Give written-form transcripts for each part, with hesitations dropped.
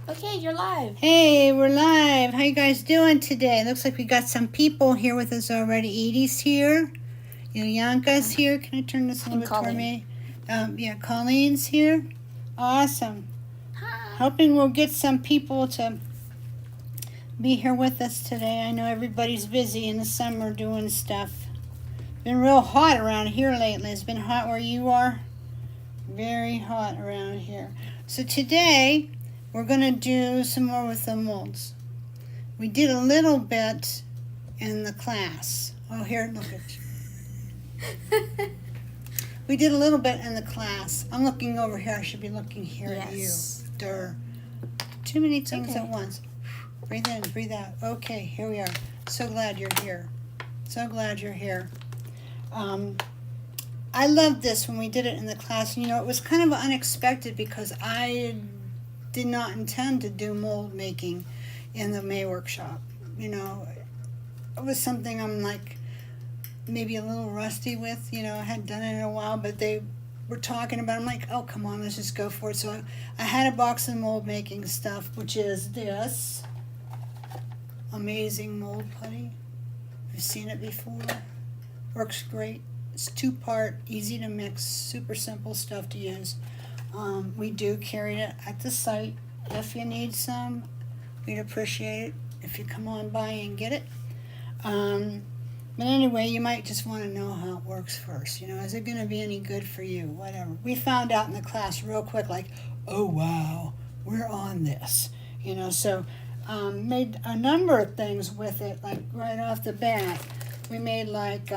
Okay, you're live. Hey, we're live. How you guys doing today? Looks like we got some people here with us already. Edie's here. Yulianka's here. Can I turn this a little bit toward me? Yeah, Colleen's here. Awesome. Hi. Hoping we'll get some people to be here with us today. I know everybody's busy in the summer doing stuff. Been real hot around here lately. It's been hot where you are? Very hot around here. So today we're going to do some more with the molds. We did a little bit in the class. Oh, here, look at We did a little bit in the class. I'm looking over here. I should be looking here at you. Durr. Too many things at once. Breathe in, breathe out. Okay, here we are. So glad you're here. So glad you're here. I loved this when we did it in the class. You know, it was kind of unexpected because I did not intend to do mold making in the May workshop. You know, it was something I'm like maybe a little rusty with. You know, I hadn't done it in a while, but they were talking about it. I'm like, oh, come on, let's just go for it. So I had a box of mold making stuff, which is this amazing mold putty. I've seen it before. Works great. It's 2-part, easy to mix, super simple stuff to use. We do carry it at the site. If you need some, we'd appreciate it if you come on by and get it. But anyway, you might just want to know how it works first. You know, is it going to be any good for you? Whatever. We found out in the class real quick, like, oh wow, we're on this. You know, so made a number of things with it, like right off the bat. We made like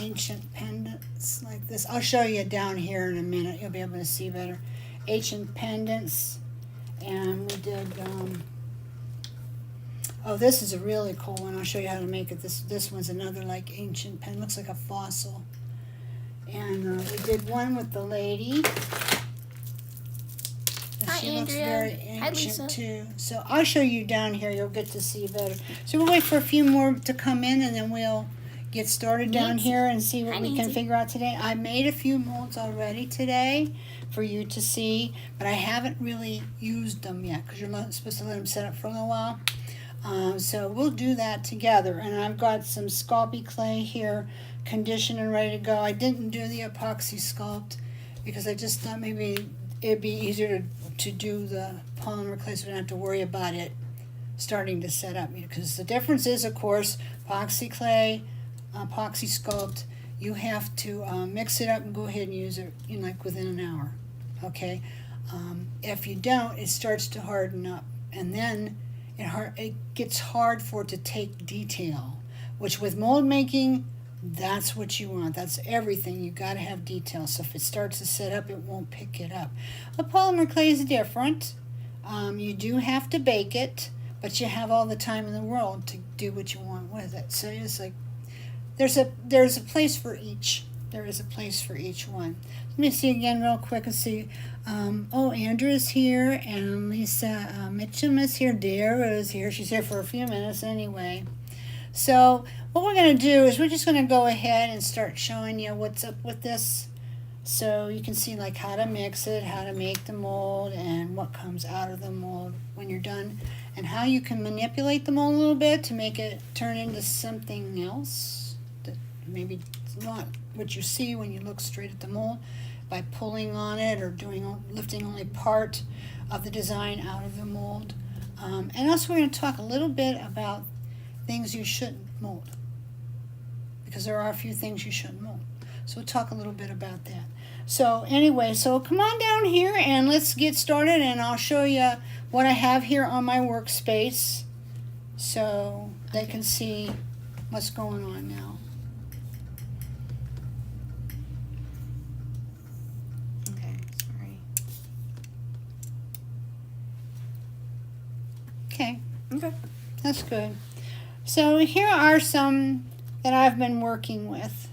ancient pendants like this. I'll show you down here in a minute. You'll be able to see better. Ancient pendants. And we did, oh, this is a really cool one. I'll show you how to make it. This one's another like ancient pen. Looks like a fossil. And we did one with the lady. Hi, she Andrea. Looks very Hi, ancient Lisa. too. So I'll show you down here. You'll get to see better. So we'll wait for a few more to come in, and then we'll get started down here and see what we can figure out today. I made a few molds already today for you to see, but I haven't really used them yet because you're not supposed to let them set up for a little while. So we'll do that together. And I've got some sculpey clay here, conditioned and ready to go. I didn't do the epoxy sculpt because I just thought maybe it'd be easier to do the polymer clay so I don't have to worry about it starting to set up. Because the difference is, of course, epoxy clay, epoxy sculpt, you have to mix it up and go ahead and use it in like within an hour. Okay, if you don't, it starts to harden up, and then it gets hard for it to take detail, which with mold making, that's what you want. That's everything. You got to have detail. So if it starts to set up, it won't pick it up. A polymer clay is different. You do have to bake it, but you have all the time in the world to do what you want with it. So it's like there's a place for each. There is a place for each one. Let me see again real quick and see. Oh, Andrew's here, and Lisa Mitchum is here. Dara is here. She's here for a few minutes anyway. So what we're going to do is we're just going to go ahead and start showing you what's up with this. So you can see like how to mix it, how to make the mold, and what comes out of the mold when you're done, and how you can manipulate the mold a little bit to make it turn into something else that maybe it's not what you see when you look straight at the mold, by pulling on it or lifting only part of the design out of the mold. And also we're going to talk a little bit about things you shouldn't mold, because there are a few things you shouldn't mold. So we'll talk a little bit about that. So anyway, so come on down here and let's get started, and I'll show you what I have here on my workspace so they can see what's going on now. Okay, sorry. Okay, that's good. So here are some that I've been working with.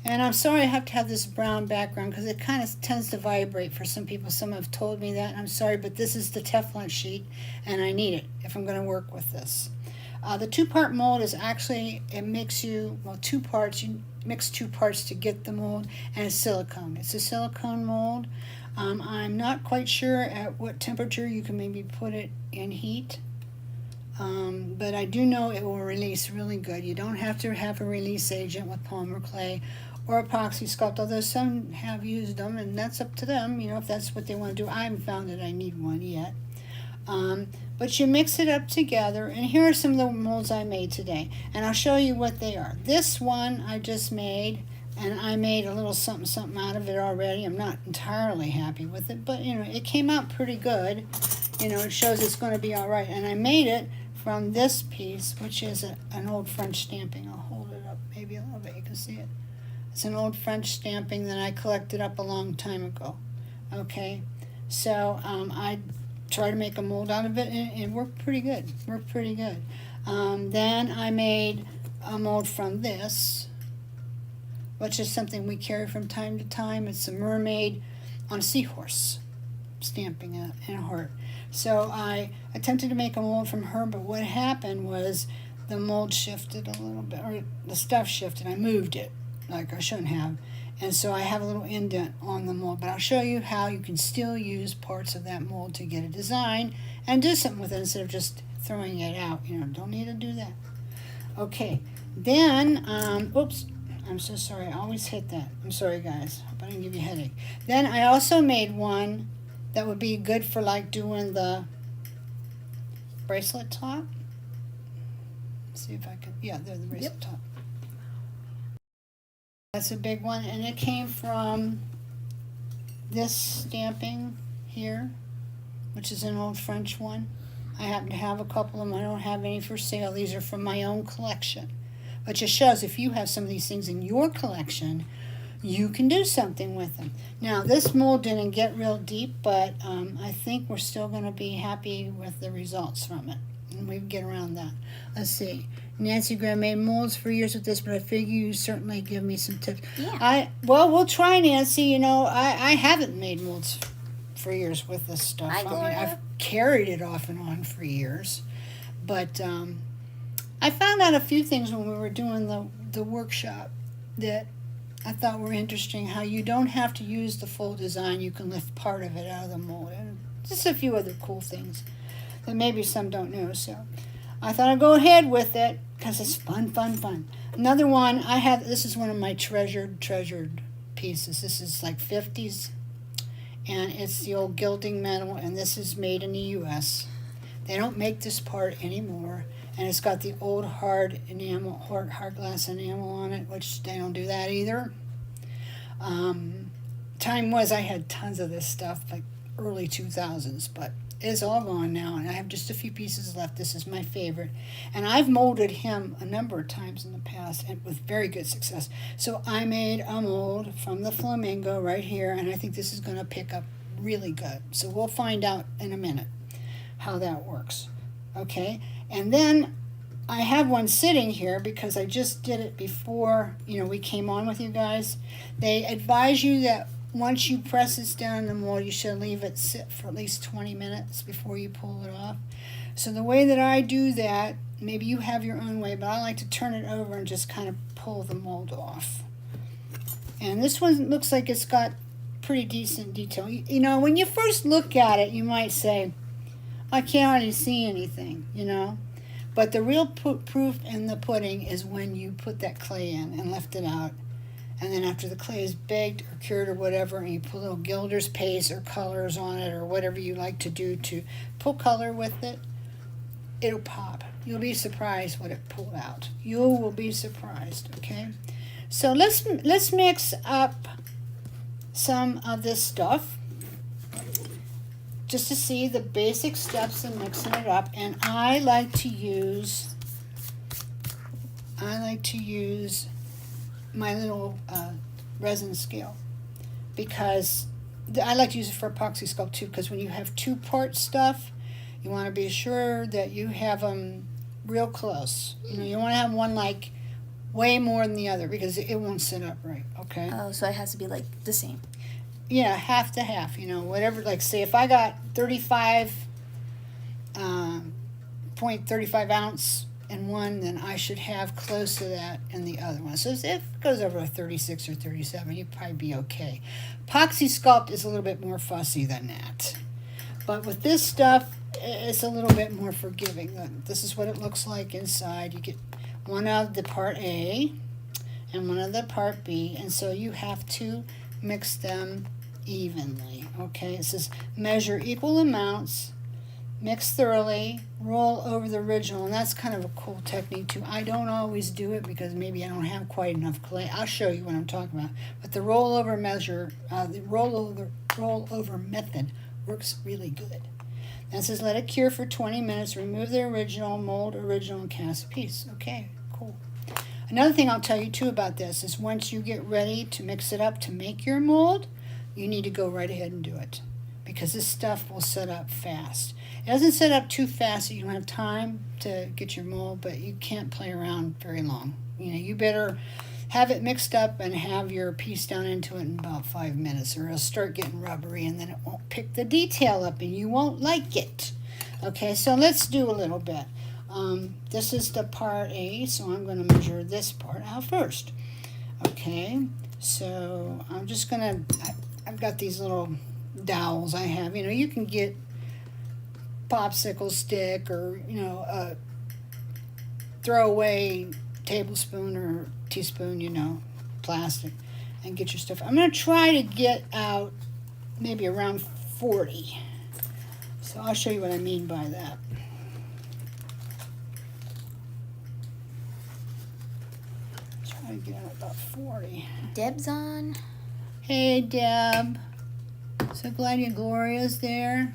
And I'm sorry I have to have this brown background because it kind of tends to vibrate for some people. Some have told me that, and I'm sorry, but this is the Teflon sheet, and I need it if I'm going to work with this. The 2-part mold is actually, it makes you, well, 2 parts. You mix 2 parts to get the mold, and it's silicone. It's a silicone mold. I'm not quite sure at what temperature you can maybe put it in heat. But I do know it will release really good. You don't have to have a release agent with polymer clay or epoxy sculpt, although some have used them, and that's up to them, if that's what they want to do. I haven't found that I need one yet. But you mix it up together, and here are some of the molds I made today, and I'll show you what they are. This one I just made, and I made a little something out of it already. I'm not entirely happy with it, but it came out pretty good. It shows it's going to be all right, and I made it from this piece, which is an old French stamping. I'll hold it up maybe a little bit, you can see it. It's an old French stamping that I collected up a long time ago. Okay, so I tried to make a mold out of it, and it worked pretty good. Then I made a mold from this, which is something we carry from time to time. It's a mermaid on a seahorse, stamping it in a heart. So I attempted to make a mold from her, but what happened was the mold shifted a little bit, or the stuff shifted. I moved it like I shouldn't have, and so I have a little indent on the mold. But I'll show you how you can still use parts of that mold to get a design and do something with it instead of just throwing it out. Don't need to do that. Okay, then, oops, I'm so sorry. I always hit that. I'm sorry, guys. Hope I didn't give you a headache. Then I also made one that would be good for like doing the bracelet top. Let's see if I can, yeah, there's the bracelet top. That's a big one, and it came from this stamping here, which is an old French one. I happen to have a couple of them. I don't have any for sale. These are from my own collection. But just shows if you have some of these things in your collection, you can do something with them. Now, this mold didn't get real deep, but I think we're still going to be happy with the results from it. And we can get around that. Let's see. Nancy Graham made molds for years with this, but I figure you certainly give me some tips. Yeah. Well, we'll try, Nancy. I haven't made molds for years with this stuff. I've carried it off and on for years. But I found out a few things when we were doing the workshop that I thought were interesting, how you don't have to use the full design. You can lift part of it out of the mold. And just a few other cool things that maybe some don't know. So I thought I'd go ahead with it because it's fun. Another one I have, this is one of my treasured pieces. This is like 50s, and it's the old gilding metal, and this is made in the U.S. They don't make this part anymore, and it's got the old hard glass enamel on it, which they don't do that either. Time was I had tons of this stuff, like early 2000s, but it's all gone now, and I have just a few pieces left. This is my favorite, and I've molded him a number of times in the past, and with very good success. So I made a mold from the flamingo right here, and I think this is going to pick up really good. So we'll find out in a minute how that works. Okay, and then I have one sitting here because I just did it before we came on with you guys. They advise you that once you press this down in the mold, you should leave it sit for at least 20 minutes before you pull it off. So the way that I do that, maybe you have your own way, but I like to turn it over and just kind of pull the mold off. And this one looks like it's got pretty decent detail. When you first look at it, you might say, I can't hardly see anything, But the real proof in the pudding is when you put that clay in and lift it out. And then after the clay is baked or cured or whatever, and you put a little gilder's paste or colors on it or whatever you like to do to pull color with it, it'll pop. You'll be surprised what it pulled out. You will be surprised, okay? So let's mix up some of this stuff just to see the basic steps in mixing it up. And I like to use my little resin scale, because I like to use it for epoxy sculpt too, because when you have two-part stuff, you want to be sure that you have them real close. You want to have one like way more than the other because it won't sit up right, okay? Oh, so it has to be like the same. Yeah, half to half, whatever. Like say if I got 0.35 ounce in one, then I should have close to that in the other one. So if it goes over a 36 or 37, you'd probably be okay. Epoxy Sculpt is a little bit more fussy than that. But with this stuff, it's a little bit more forgiving. This is what it looks like inside. You get one of the part A and one of the part B, and so you have to mix them evenly. Okay, it says measure equal amounts, mix thoroughly, roll over the original, and that's kind of a cool technique too. I don't always do it because maybe I don't have quite enough clay. I'll show you what I'm talking about. But the rollover measure, the rollover method works really good. And it says let it cure for 20 minutes, remove the original, mold original, and cast a piece. Okay, cool. Another thing I'll tell you too about this is once you get ready to mix it up to make your mold, you need to go right ahead and do it, because this stuff will set up fast. It doesn't set up too fast so you don't have time to get your mold, but you can't play around very long. You know, you better have it mixed up and have your piece down into it in about 5 minutes, or it'll start getting rubbery and then it won't pick the detail up and you won't like it. Okay, so let's do a little bit. This is the part A, so I'm going to measure this part out first. Okay, so I'm just going to, I've got these little dowels I have. You know, you can get popsicle stick or, you know, a throwaway tablespoon or teaspoon, you know, plastic, and get your stuff. I'm going to try to get out maybe around 40. So I'll show you what I mean by that. Try to get out about 40. Deb's on. Hey, Deb. So glad your Gloria's there.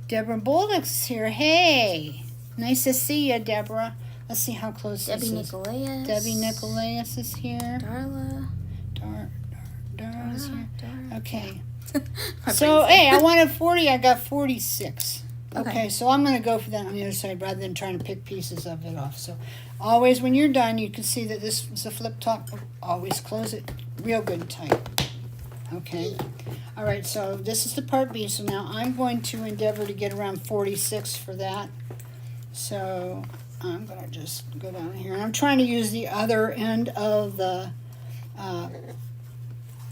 Deborah Bolduc's here. Hey. Nice to see you, Deborah. Let's see how close Debbie this is. Nicolaus. Debbie Nicolaus is here. Darla. Dara's here. Dara. Okay. My So, brain's hey, I wanted 40. I got 46. Okay. Okay, so I'm going to go for that on the other side rather than trying to pick pieces of it off. So, always when you're done, you can see that this is a flip top. Always close it real good and tight. Okay. All right, so this is the part B. So now I'm going to endeavor to get around 46 for that. So I'm going to just go down here. And I'm trying to use the other end of the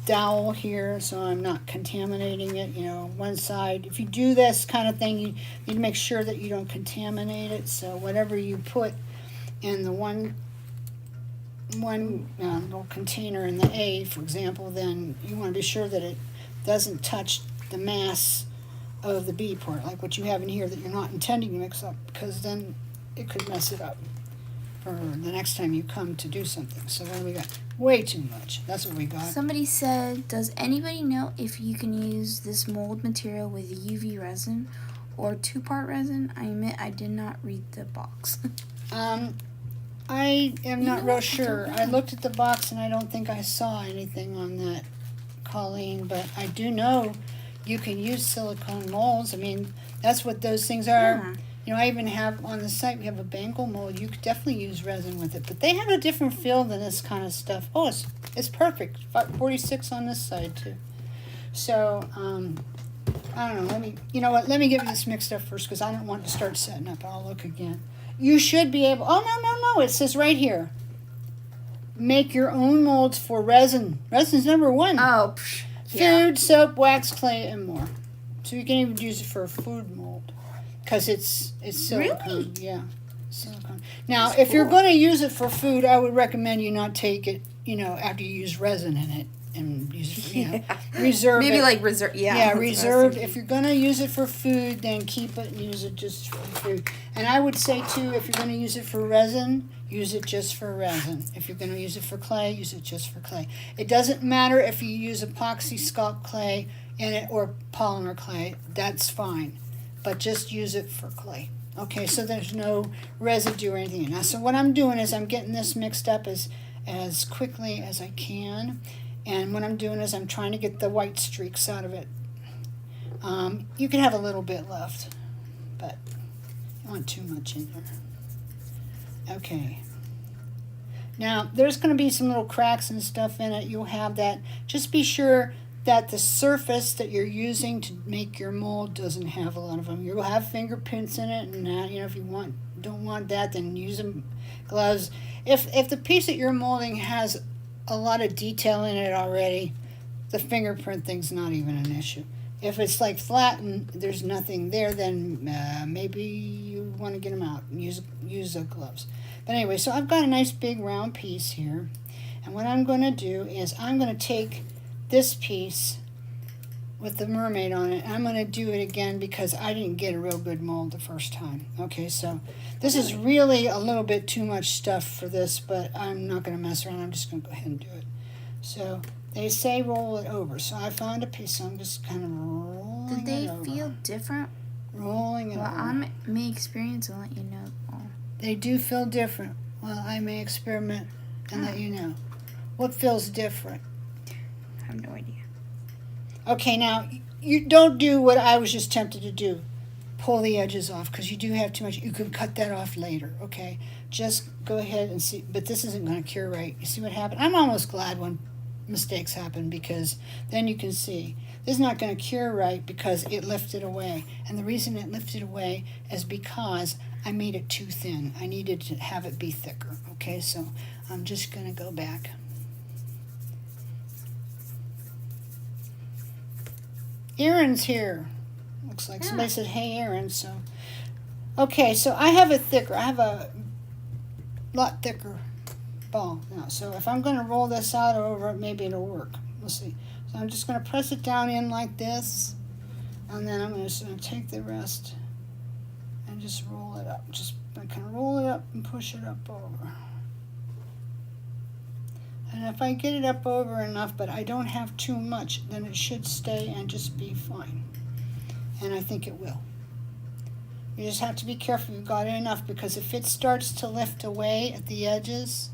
dowel here so I'm not contaminating it. You know, one side. If you do this kind of thing, you need to make sure that you don't contaminate it. So whatever you put in the one little container in the A, for example, then you want to be sure that it doesn't touch the mass of the B part, like what you have in here that you're not intending to mix up, because then it could mess it up for the next time you come to do something. So what do we got? Way too much. That's what we got. Somebody said, does anybody know if you can use this mold material with UV resin or 2-part resin? I admit I did not read the box. I am not real I sure. don't know. I looked at the box and I don't think I saw anything on that, Colleen, but I do know you can use silicone molds. I mean, that's what those things are. Yeah. You know, I even have on the site, we have a bangle mold. You could definitely use resin with it, but they have a different feel than this kind of stuff. Oh, it's perfect. 46 on this side too. So, I don't know. You know what? Let me get this mixed up first because I don't want to start setting up. I'll look again. You should be able, oh, no, it says right here. Make your own molds for resin. Resin's number 1. Oh, psh, yeah. Food, soap, wax, clay, and more. So you can even use it for a food mold because it's silicone. Really? Yeah, silicone. Now, That's if you're cool. going to use it for food, I would recommend you not take it, you know, after you use resin in it and use it for, you know, reserve Maybe it. like reserve. Yeah. Yeah, that's what I was reserve. thinking. If you're going to use it for food, then keep it and use it just for food. And I would say, too, if you're going to use it for resin, use it just for resin. If you're going to use it for clay, use it just for clay. It doesn't matter if you use epoxy sculpt clay in it or polymer clay. That's fine. But just use it for clay. Okay, so there's no residue or anything. Now, so what I'm doing is I'm getting this mixed up as quickly as I can. And what I'm doing is I'm trying to get the white streaks out of it. You can have a little bit left, but you don't want too much in there. Okay. Now, there's going to be some little cracks and stuff in it. You'll have that. Just be sure that the surface that you're using to make your mold doesn't have a lot of them. You'll have fingerprints in it, and that, you know, if you want don't want that, then use them gloves. If the piece that you're molding has a lot of detail in it already, the fingerprint thing's not even an issue. If it's like flat and there's nothing there, then maybe you want to get them out and use the gloves. But anyway, so I've got a nice big round piece here. And what I'm going to do is I'm going to take this piece with the mermaid on it. I'm going to do it again because I didn't get a real good mold the first time. Okay, so this is really a little bit too much stuff for this, but I'm not going to mess around. I'm just going to go ahead and do it. So they say roll it over. So I found a piece, so I'm just kind of rolling it over. Did they feel different? Rolling it over. I may experience and let you know. They do feel different. Well, I may experiment and let you know. What feels different? I have no idea. Okay, now, you don't do what I was just tempted to do. Pull the edges off, because you do have too much. You can cut that off later, okay? Just go ahead and see. But this isn't going to cure right. You see what happened? I'm almost glad when mistakes happen, because then you can see. This is not going to cure right because it lifted away. And the reason it lifted away is because I made it too thin. I needed to have it be thicker, okay? So I'm just going to go back. Aaron's here. Looks like somebody said, hey, Aaron. So, okay, so I have a lot thicker ball now. So if I'm going to roll this out over, maybe it'll work. We'll see. So I'm just going to press it down in like this, and then I'm just going to take the rest and just roll it up. Just kind of roll it up and push it up over. And if I get it up over enough, but I don't have too much, then it should stay and just be fine. And I think it will. You just have to be careful you've got it enough, because if it starts to lift away at the edges,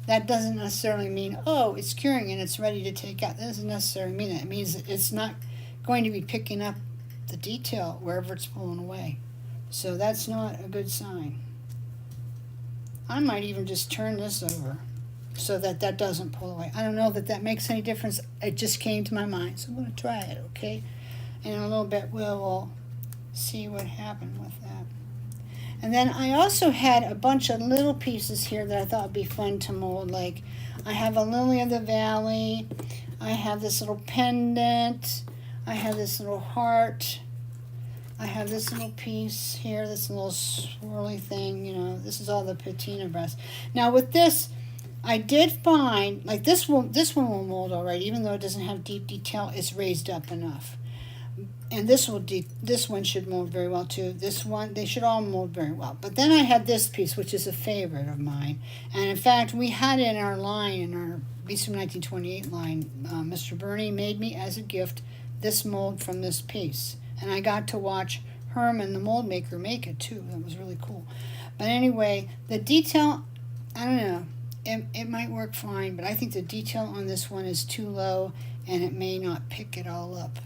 that doesn't necessarily mean, oh, it's curing and it's ready to take out. That doesn't necessarily mean that. It means that it's not going to be picking up the detail wherever it's pulling away. So that's not a good sign. I might even just turn this over so that that doesn't pull away. I don't know that that makes any difference. It just came to my mind, so I'm going to try it, okay? And in a little bit we'll see what happened with that. And then I also had a bunch of little pieces here that I thought would be fun to mold. Like I have a lily of the valley, I have this little pendant, I have this little heart, I have this little piece here, this little swirly thing, you know, this is all the patina breast. Now with this, I did find, like this one will mold all right, even though it doesn't have deep detail, it's raised up enough. And this one should mold very well too. This one, they should all mold very well. But then I had this piece, which is a favorite of mine. And in fact, we had it in our line, in our Beast from 1928 line. Mr. Bernie made me as a gift this mold from this piece. And I got to watch Herman, the mold maker, make it too. That was really cool. But anyway, the detail, I don't know. It might work fine, but I think the detail on this one is too low, and it may not pick it all up.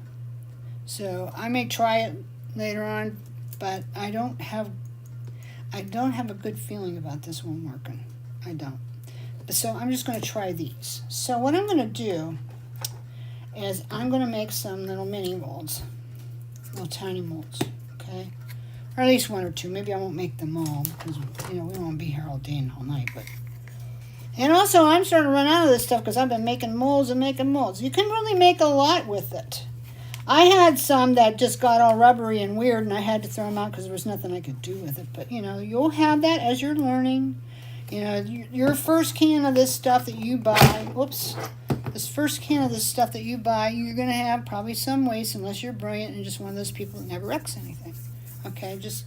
So I may try it later on, but I don't have a good feeling about this one working. I don't. So I'm just going to try these. So what I'm going to do is I'm going to make some little mini molds, little tiny molds, okay? Or at least one or two. Maybe I won't make them all because, you know, we won't be here all day and all night, but. And also, I'm starting to run out of this stuff because I've been making molds and making molds. You can really make a lot with it. I had some that just got all rubbery and weird, and I had to throw them out because there was nothing I could do with it. But, you know, you'll have that as you're learning. You know, your first can of this stuff that you buy, this first can of this stuff that you buy, you're going to have probably some waste unless you're brilliant and just one of those people that never wrecks anything. Okay, just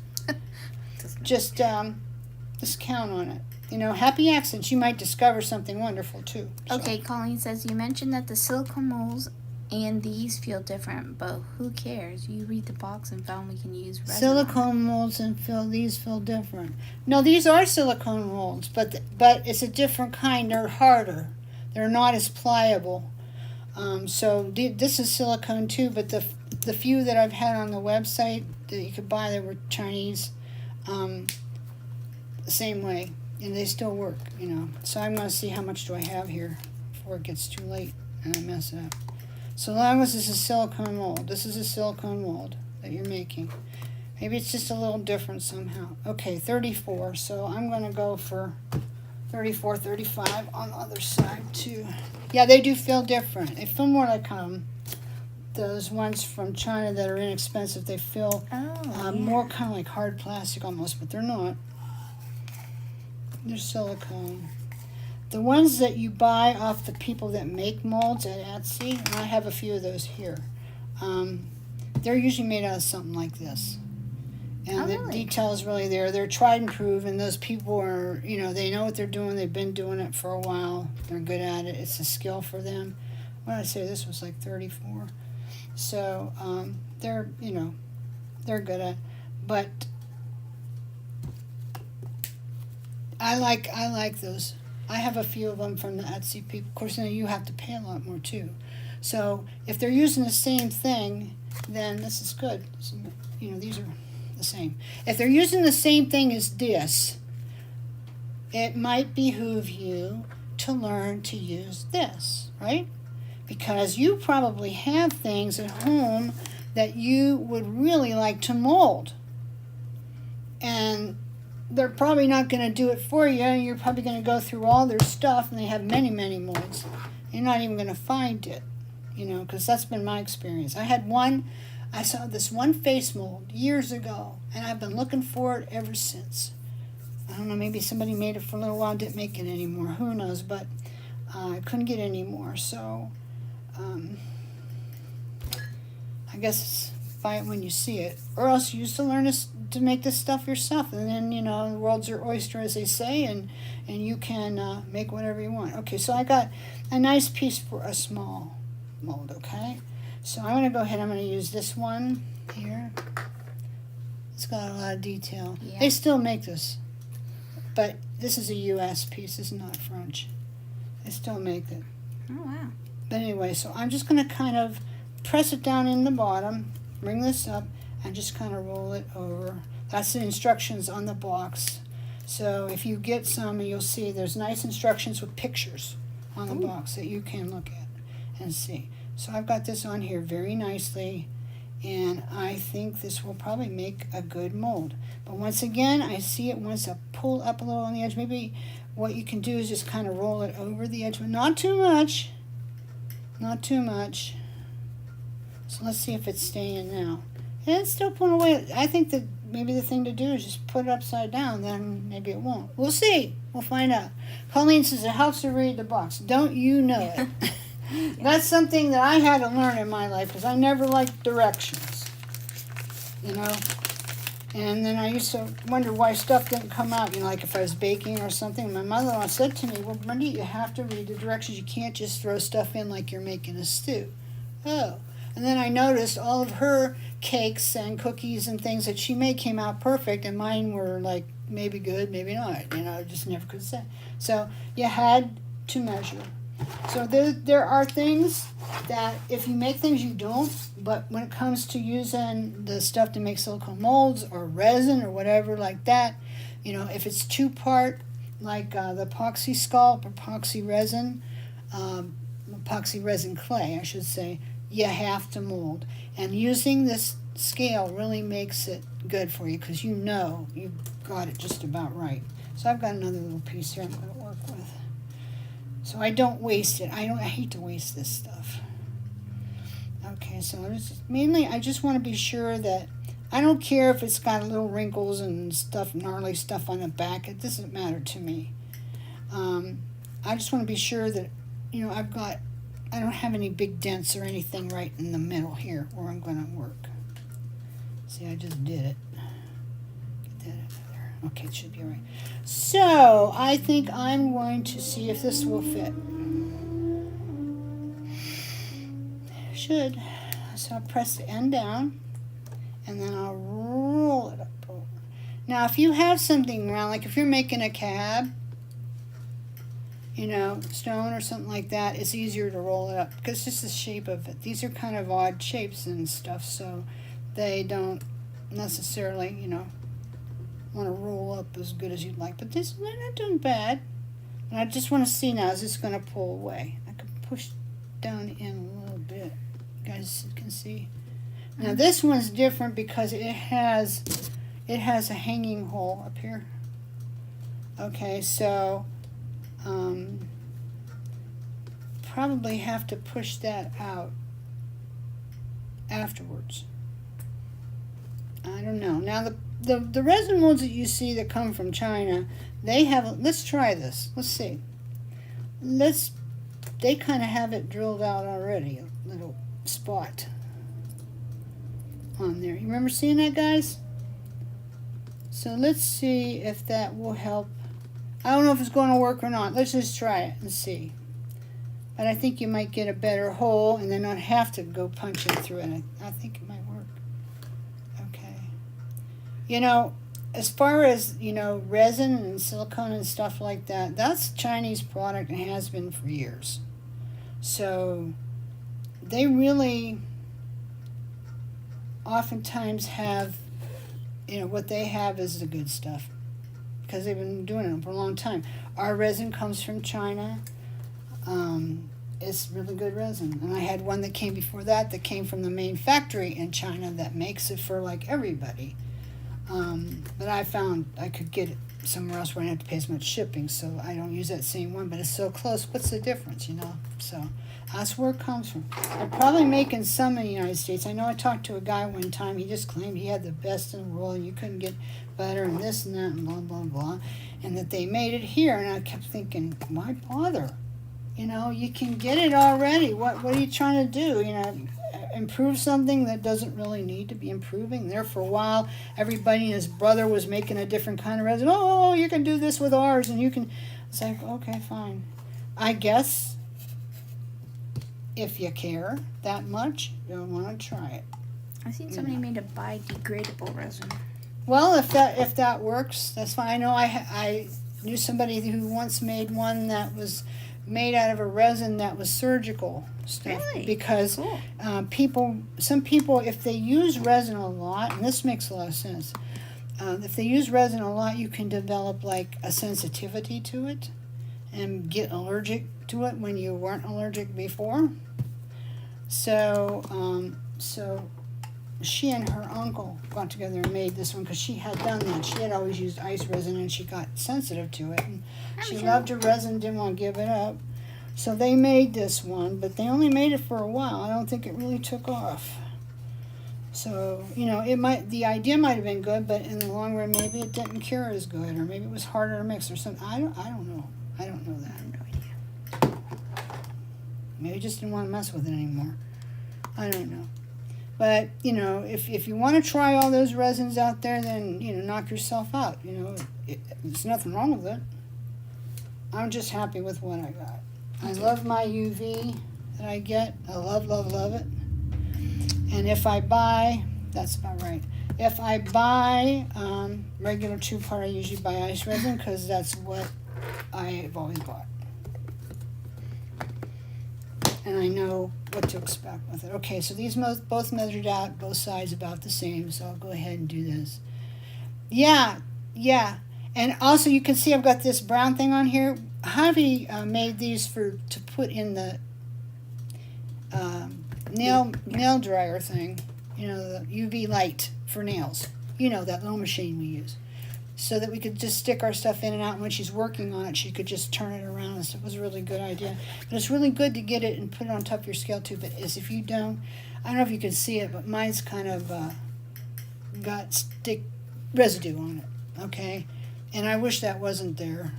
count on it. You know, happy accidents. You might discover something wonderful, too. So. Okay, Colleen says, you mentioned that the silicone molds and these feel different, but who cares? You read the box and found we can use resin. Silicone molds and these feel different. No, these are silicone molds, but it's a different kind. They're harder. They're not as pliable. So this is silicone, too, but the few that I've had on the website that you could buy that were Chinese, the same way. And they still work, you know. So I'm going to see how much do I have here before it gets too late and I mess it up. So long as this is silicone mold, this is a silicone mold that you're making. Maybe it's just a little different somehow. Okay, 34. So I'm going to go for 34, 35 on the other side too. Yeah, they do feel different. They feel more like those ones from China that are inexpensive. They feel more kind of like hard plastic almost, but they're not. They're silicone. The ones that you buy off the people that make molds at Etsy, and I have a few of those here, they're usually made out of something like this. And the detail is really there. They're tried and proven. Those people are, you know, they know what they're doing. They've been doing it for a while. They're good at it. It's a skill for them. What did I say? This was like 34. So they're, you know, they're good at it. But I like those. I have a few of them from the Etsy people. Of course, now you have to pay a lot more too. So if they're using the same thing, then this is good. So, you know, these are the same. If they're using the same thing as this, it might behoove you to learn to use this, right? Because you probably have things at home that you would really like to mold. And they're probably not going to do it for you. You're probably going to go through all their stuff, and they have many, many molds. You're not even going to find it, you know, because that's been my experience. I saw this one face mold years ago, and I've been looking for it ever since. I don't know, maybe somebody made it for a little while, didn't make it anymore. Who knows? But I couldn't get any more. So I guess buy it when you see it. Or else you used to learn to make this stuff yourself. And then, you know, the world's your oyster, as they say, and you can make whatever you want. Okay, so I got a nice piece for a small mold, okay? So I'm going to go ahead, I'm going to use this one here. It's got a lot of detail. Yeah. They still make this, but this is a U.S. piece, this is not French. They still make it. Oh, wow. But anyway, so I'm just going to kind of press it down in the bottom, bring this up, and just kind of roll it over. That's the instructions on the box. So if you get some, you'll see there's nice instructions with pictures on the box that you can look at and see. So I've got this on here very nicely, and I think this will probably make a good mold. But once again, I see it wants to pull up a little on the edge. Maybe what you can do is just kind of roll it over the edge, but not too much. Not too much. So let's see if it's staying now. And it's still pulling away. I think that maybe the thing to do is just put it upside down, then maybe it won't. We'll see. We'll find out. Colleen says it helps to read the box. Don't you know it? That's something that I had to learn in my life because I never liked directions, you know. And then I used to wonder why stuff didn't come out, you know, like if I was baking or something. My mother-in-law said to me, well, Brenda, you have to read the directions. You can't just throw stuff in like you're making a stew. Oh. And then I noticed all of her cakes and cookies and things that she made came out perfect, and mine were like maybe good, maybe not. You know, I just never could say. So you had to measure. So there are things that if you make things you don't, but when it comes to using the stuff to make silicone molds or resin or whatever like that, you know, if it's 2-part, like the epoxy sculpt, epoxy resin clay, I should say, you have to mold. And using this scale really makes it good for you because you know you've got it just about right. So I've got another little piece here I'm going to work with. So I don't waste it. I hate to waste this stuff. Okay, so I just want to be sure that I don't care if it's got little wrinkles and stuff, gnarly stuff on the back. It doesn't matter to me. I just want to be sure that, you know, I don't have any big dents or anything right in the middle here where I'm going to work. See, I just did it. Get that out of there. Okay, it should be all right. So, I think I'm going to see if this will fit. It should. So, I'll press the end down, and then I'll roll it up over. Now, if you have something round, like if you're making a cab, you know, stone or something like that, it's easier to roll it up because it's just the shape of it. These are kind of odd shapes and stuff, so they don't necessarily, you know, want to roll up as good as you'd like. But this, they're not doing bad. And I just want to see now, is this going to pull away? I can push down in a little bit. You guys can see. Now this one's different because it has a hanging hole up here. Okay, so probably have to push that out afterwards. I don't know. Now the resin molds that you see that come from China, they have, let's try this. Let's see. They kind of have it drilled out already, a little spot on there. You remember seeing that, guys? So let's see if that will help. I don't know if it's going to work or not. Let's just try it and see. But I think you might get a better hole and then not have to go punching through it. I think it might work. Okay. You know, as far as, you know, resin and silicone and stuff like that, that's Chinese product and has been for years. So they really oftentimes have, you know, what they have is the good stuff because they've been doing it for a long time. Our resin comes from China. It's really good resin. And I had one that came before that came from the main factory in China that makes it for like everybody. But I found I could get it somewhere else where I didn't have to pay as much shipping, so I don't use that same one, but it's so close. What's the difference, you know? So that's where it comes from. They're probably making some in the United States. I know I talked to a guy one time, he just claimed he had the best in the world and you couldn't get better and this and that and blah, blah, blah, and that they made it here, and I kept thinking, why bother? You know, you can get it already. What are you trying to do? You know, improve something that doesn't really need to be improving. There for a while, everybody and his brother was making a different kind of resin. Oh, you can do this with ours, and you can. It's like, okay, fine. I guess if you care that much, you'll want to try it. I seen somebody made a biodegradable resin. Well, if that works, that's fine. I know I knew somebody who once made one that was made out of a resin that was surgical stuff. Really? Because cool. some people, if they use resin a lot, and this makes a lot of sense, if they use resin a lot, you can develop like a sensitivity to it and get allergic to it when you weren't allergic before. So she and her uncle got together and made this one because she had done that. She had always used ice resin and she got sensitive to it. And she loved her resin, didn't want to give it up. So they made this one, but they only made it for a while. I don't think it really took off. So, you know, the idea might have been good, but in the long run, maybe it didn't cure as good, or maybe it was harder to mix or something. I don't know. I don't know that. I have no idea. Maybe it just didn't want to mess with it anymore. I don't know. But, you know, if you want to try all those resins out there, then, you know, knock yourself out. You know, there's nothing wrong with it. I'm just happy with what I got. I love my UV that I get. I love, love, love it. And if I buy, that's about right. If I buy regular 2-part, I usually buy ice resin because that's what I've always bought. And I know what to expect with it. Okay, so these both measured out, both sides about the same, so I'll go ahead and do this. Yeah. And also you can see I've got this brown thing on here. Javi made these to put in the nail dryer thing. You know, the UV light for nails. You know, that little machine we use. So that we could just stick our stuff in and out. And when she's working on it, she could just turn it around. And it was a really good idea. But it's really good to get it and put it on top of your scale too. But if you don't, I don't know if you can see it, but mine's kind of got stick residue on it. Okay? And I wish that wasn't there.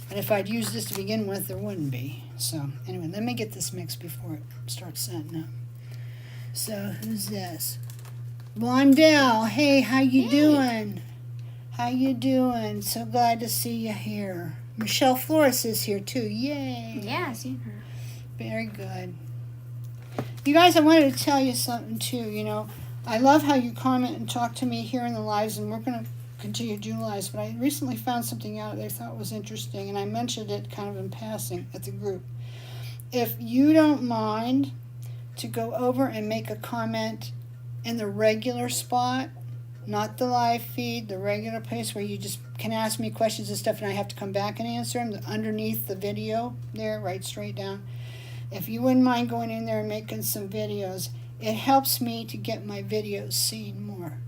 And if I'd used this to begin with, there wouldn't be. So anyway, let me get this mixed before it starts setting up. So who's this? Blondell. Hey, how you doing? How you doing? So glad to see you here. Michelle Flores is here too. Yay. Yeah, I've seen her. Very good. You guys, I wanted to tell you something too. You know, I love how you comment and talk to me here in the lives, and we're going to continue to do lives, but I recently found something out that I thought was interesting, and I mentioned it kind of in passing at the group. If you don't mind to go over and make a comment in the regular spot, not the live feed, the regular place where you just can ask me questions and stuff and I have to come back and answer them, underneath the video there, right straight down. If you wouldn't mind going in there and making some videos, it helps me to get my videos seen more.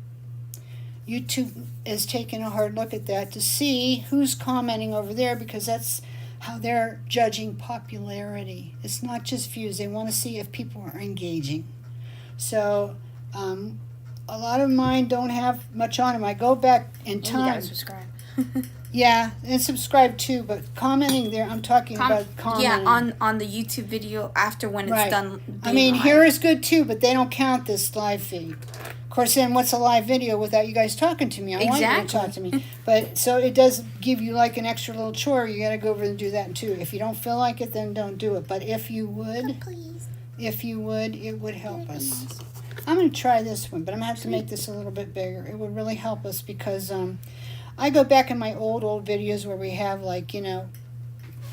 YouTube is taking a hard look at that to see who's commenting over there, because that's how they're judging popularity. It's not just views. They want to see if people are engaging. So a lot of mine don't have much on them. I go back in time. And you gotta subscribe. Yeah, and subscribe too, but commenting there, I'm talking about commenting. Yeah, on the YouTube video after when it's done. I mean, here is good too, but they don't count this live feed. Of course, then what's a live video without you guys talking to me? I want you to talk to me. But so it does give you like an extra little chore. You got to go over and do that too. If you don't feel like it, then don't do it. But if you would, it would help us. I'm going to try this one, but I'm going to have to make this a little bit bigger. It would really help us because I go back in my old videos where we have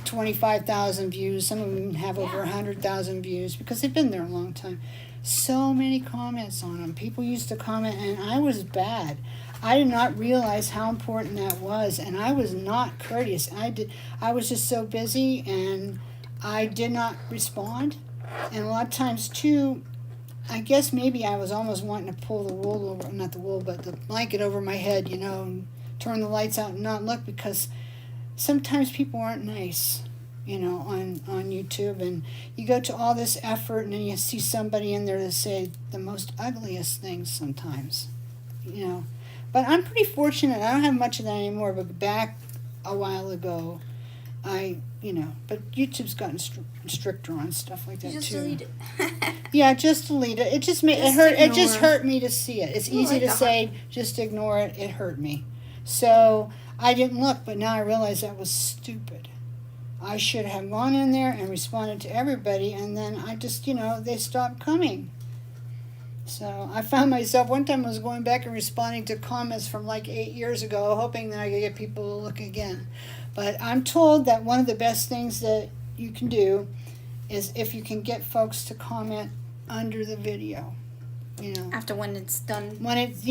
25,000 views. Some of them have over 100,000 views because they've been there a long time. So many comments on them. People used to comment, and I was bad. I did not realize how important that was, and I was not courteous. I was just so busy, and I did not respond. And a lot of times, too, I guess maybe I was almost wanting to pull the wool over, not the wool, but the blanket over my head, and turn the lights out and not look, because sometimes people aren't nice. On YouTube, and you go to all this effort and then you see somebody in there to say the most ugliest things sometimes, But I'm pretty fortunate. I don't have much of that anymore, but back a while ago, but YouTube's gotten stricter on stuff like that too. Just delete it. Yeah, just delete it. It just It just hurt me to see it. It's easy to say, just ignore it. It hurt me. So I didn't look, but now I realize that was stupid. I should have gone in there and responded to everybody, and then I just, they stopped coming. So I found myself, one time I was going back and responding to comments from 8 years ago, hoping that I could get people to look again. But I'm told that one of the best things that you can do is if you can get folks to comment under the video. After when it's done. When it's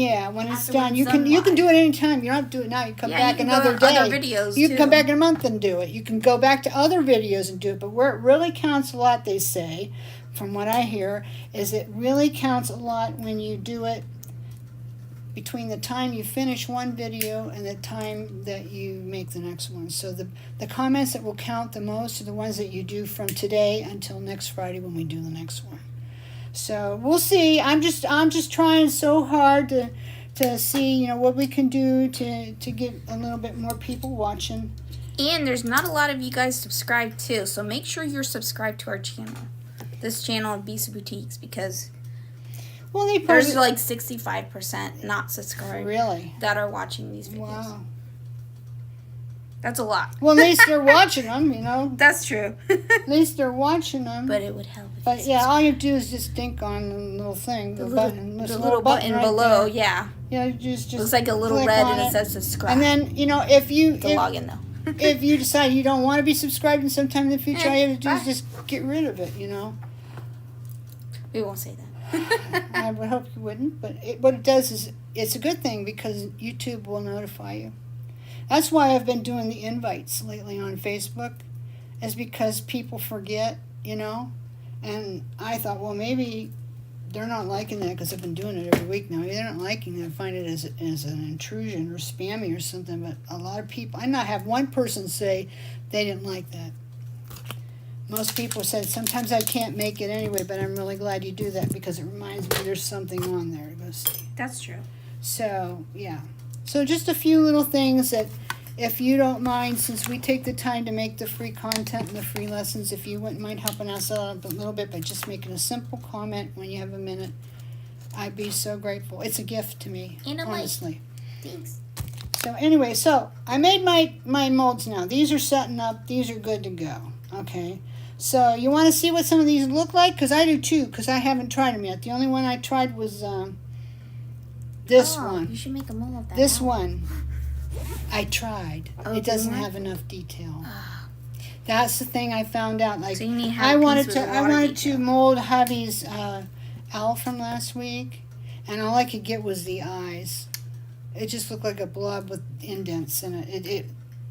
done, you can do it anytime. You don't have to do it now. You come back another day. Other videos you can come back in a month and do it. You can go back to other videos and do it. But where it really counts a lot, they say, from what I hear, is it really counts a lot when you do it between the time you finish one video and the time that you make the next one. So the comments that will count the most are the ones that you do from today until next Friday when we do the next one. So we'll see. I'm just trying so hard to see what we can do to get a little bit more people watching. And there's not a lot of you guys subscribed too, so make sure you're subscribed to our channel. This channel of Bisa Boutiques, because there's 65% not subscribed. Really? That are watching these videos. Wow. That's a lot. Well, at least they're watching them, That's true. At least they're watching them. But it would help. But yeah, all you do is just dink on the little thing, the little button right below. there. Yeah. Yeah, just looks like a little red and it says subscribe. And then if you log in though. if you decide you don't want to be subscribed in sometime in the future, all you have to do is just get rid of it. We won't say that. I would hope you wouldn't, but what it does is it's a good thing because YouTube will notify you. That's why I've been doing the invites lately on Facebook, is because people forget, and I thought, well, maybe they're not liking that because I've been doing it every week now. Maybe they're not liking it. I find it as an intrusion or spammy or something, but a lot of people, I not have one person say they didn't like that. Most people said, sometimes I can't make it anyway, but I'm really glad you do that because it reminds me there's something on there to go see. That's true. So, yeah. So just a few little things that, if you don't mind, since we take the time to make the free content and the free lessons, if you wouldn't mind helping us out a little bit by just making a simple comment when you have a minute, I'd be so grateful. It's a gift to me, honestly. Thanks. So anyway, I made my molds now. These are setting up. These are good to go. Okay. So you want to see what some of these look like? Because I do too, because I haven't tried them yet. The only one I tried was this one. You should make a mold of that. This one. I tried. It doesn't have enough detail. That's the thing I found out. So you need I wanted to mold Javi's owl from last week, and all I could get was the eyes. It just looked like a blob with indents in it.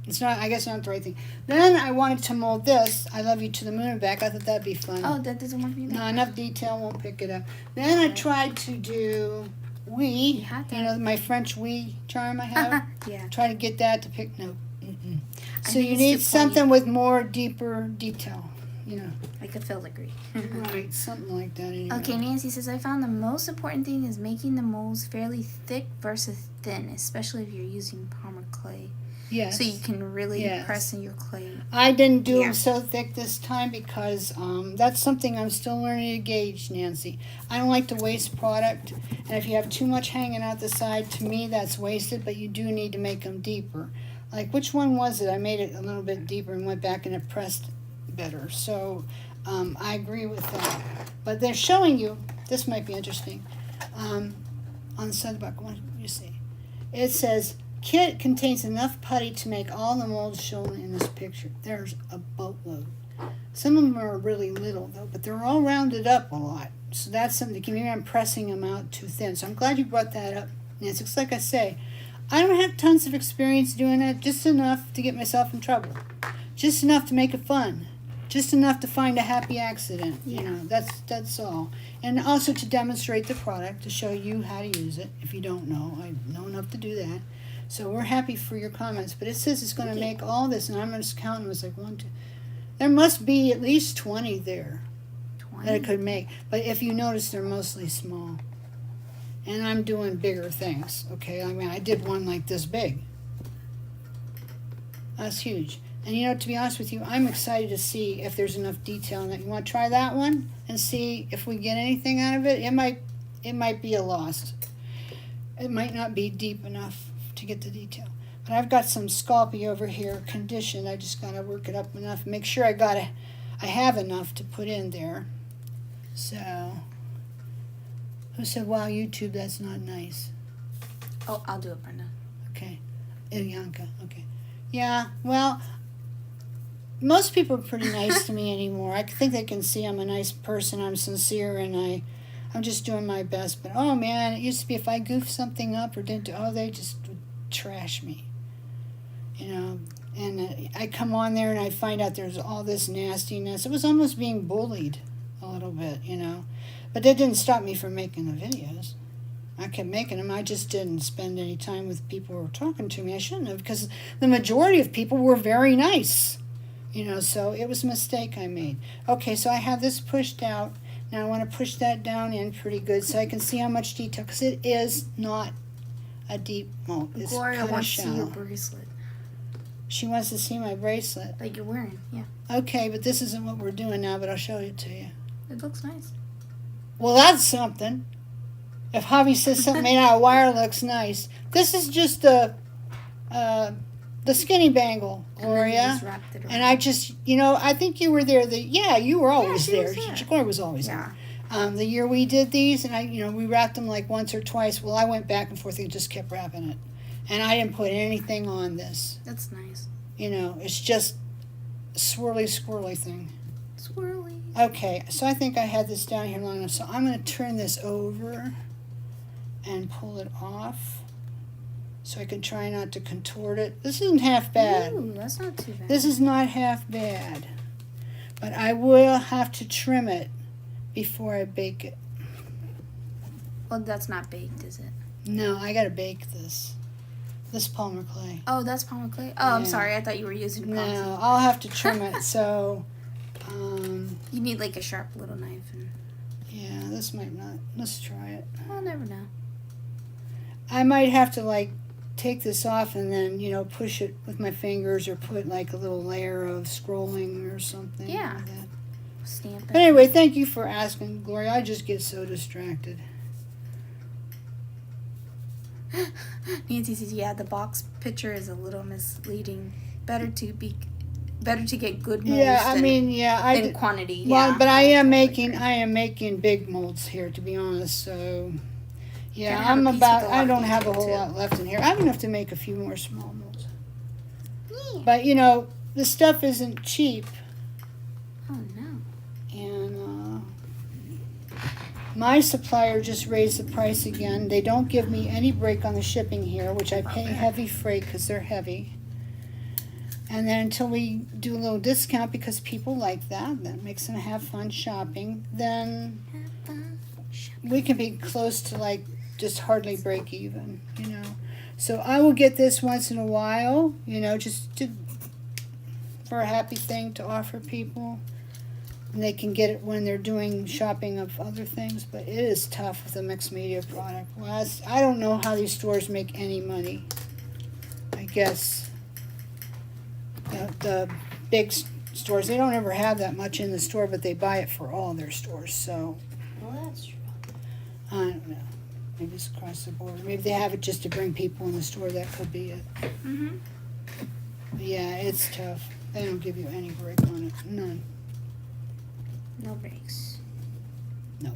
It's not, I guess, not the right thing. Then I wanted to mold this. I Love You to the Moon and Back. I thought that'd be fun. Oh, that doesn't work for you? No, enough detail won't pick it up. Then I tried to do We, my French We charm I have. Yeah. Try to get that to pick, no. So you need something with more deeper detail, Like a filigree. Right, something like that anyway. Okay, Nancy says, I found the most important thing is making the molds fairly thick versus thin, especially if you're using Palmer clay. Yes. So you can really press in your clay. I didn't do them so thick this time because that's something I'm still learning to gauge, Nancy. I don't like to waste product, and if you have too much hanging out the side, to me that's wasted, but you do need to make them deeper. Like, which one was it? I made it a little bit deeper and went back and it pressed better. So I agree with that. But they're showing you, this might be interesting, on the side of the book, what do you see? It says, kit contains enough putty to make all the molds shown in this picture. There's a boatload. Some of them are really little, though, but they're all rounded up a lot. So that's something to keep. Maybe I'm pressing them out too thin. So I'm glad you brought that up, Nancy. It's like I say, I don't have tons of experience doing it, just enough to get myself in trouble. Just enough to make it fun. Just enough to find a happy accident. That's all. And also to demonstrate the product, to show you how to use it. If you don't know, I know enough to do that. So we're happy for your comments. But it says it's going to make all this, and I'm just counting. It was like 1, 2. There must be at least 20 there 20? that it could make. But if you notice, they're mostly small. And I'm doing bigger things, okay? I mean, I did one like this big. That's huge. And to be honest with you, I'm excited to see if there's enough detail in it. You want to try that one and see if we get anything out of it? It might be a loss. It might not be deep enough to get the detail. But I've got some Sculpey over here conditioned. I just got to work it up enough. Make sure I have enough to put in there. So, who said, wow, YouTube, that's not nice? Oh, I'll do it, Brenda. Okay. Ilyanka, okay. Yeah, well, most people are pretty nice to me anymore. I think they can see I'm a nice person, I'm sincere, and I'm just doing my best. But, oh, man, it used to be if I goofed something up or didn't they just would trash me, And I come on there and I find out there's all this nastiness. It was almost being bullied a little bit, But that didn't stop me from making the videos. I kept making them. I just didn't spend any time with people who were talking to me. I shouldn't have, because the majority of people were very nice. So it was a mistake I made. Okay, so I have this pushed out. Now I want to push that down in pretty good so I can see how much detail, because it is not a deep mold. It's Gloria wants shallow. to see your bracelet. She wants to see my bracelet. Like you're wearing, yeah. Okay, but this isn't what we're doing now, but I'll show it to you. It looks nice. Well, that's something. If Javi says something made out of wire looks nice. This is just the skinny bangle, Gloria. And I just, I think you were there. You were always there. Gloria was always there. The year we did these, and we wrapped them like once or twice. Well, I went back and forth and just kept wrapping it. And I didn't put anything on this. That's nice. It's just a swirly thing. Swirly. Okay, so I think I had this down here long enough. So I'm going to turn this over and pull it off so I can try not to contort it. This isn't half bad. Ooh, that's not too bad. This is not half bad. But I will have to trim it before I bake it. Well, that's not baked, is it? No, I got to bake this. This Palmer clay. Oh, that's Palmer clay? Oh, yeah. I'm sorry. I thought you were using epoxy. No, I'll have to trim it. So, you need like a sharp little knife. Yeah, this might not. Let's try it. I'll never know. I might have to take this off and then push it with my fingers or put like a little layer of scrolling or something. Yeah. Like that. Stamp it. But anyway, thank you for asking, Gloria. I just get so distracted. Nancy says, "Yeah, the box picture is a little misleading. Better to get good molds. Than quantity. Well, but I am making big molds here, to be honest. So, yeah, I don't have a whole lot left in here. I have enough to make a few more small molds. Yeah. But the stuff isn't cheap. Oh no. And my supplier just raised the price again. They don't give me any break on the shipping here, which I pay heavy freight because they're heavy. And then until we do a little discount, because people like that makes them have fun shopping, then we can be close to like just hardly break even, you know. So I will get this once in a while, you know, for a happy thing to offer people. And they can get it when they're doing shopping of other things, but it is tough with a mixed media product. Well, I don't know how these stores make any money. I guess the big stores, they don't ever have that much in the store, but they buy it for all their stores. So, well, that's true. I don't know. Maybe it's across the board. Maybe they have it just to bring people in the store. That could be it. Mhm. But yeah, it's tough. They don't give you any break on it. None. No breaks. No.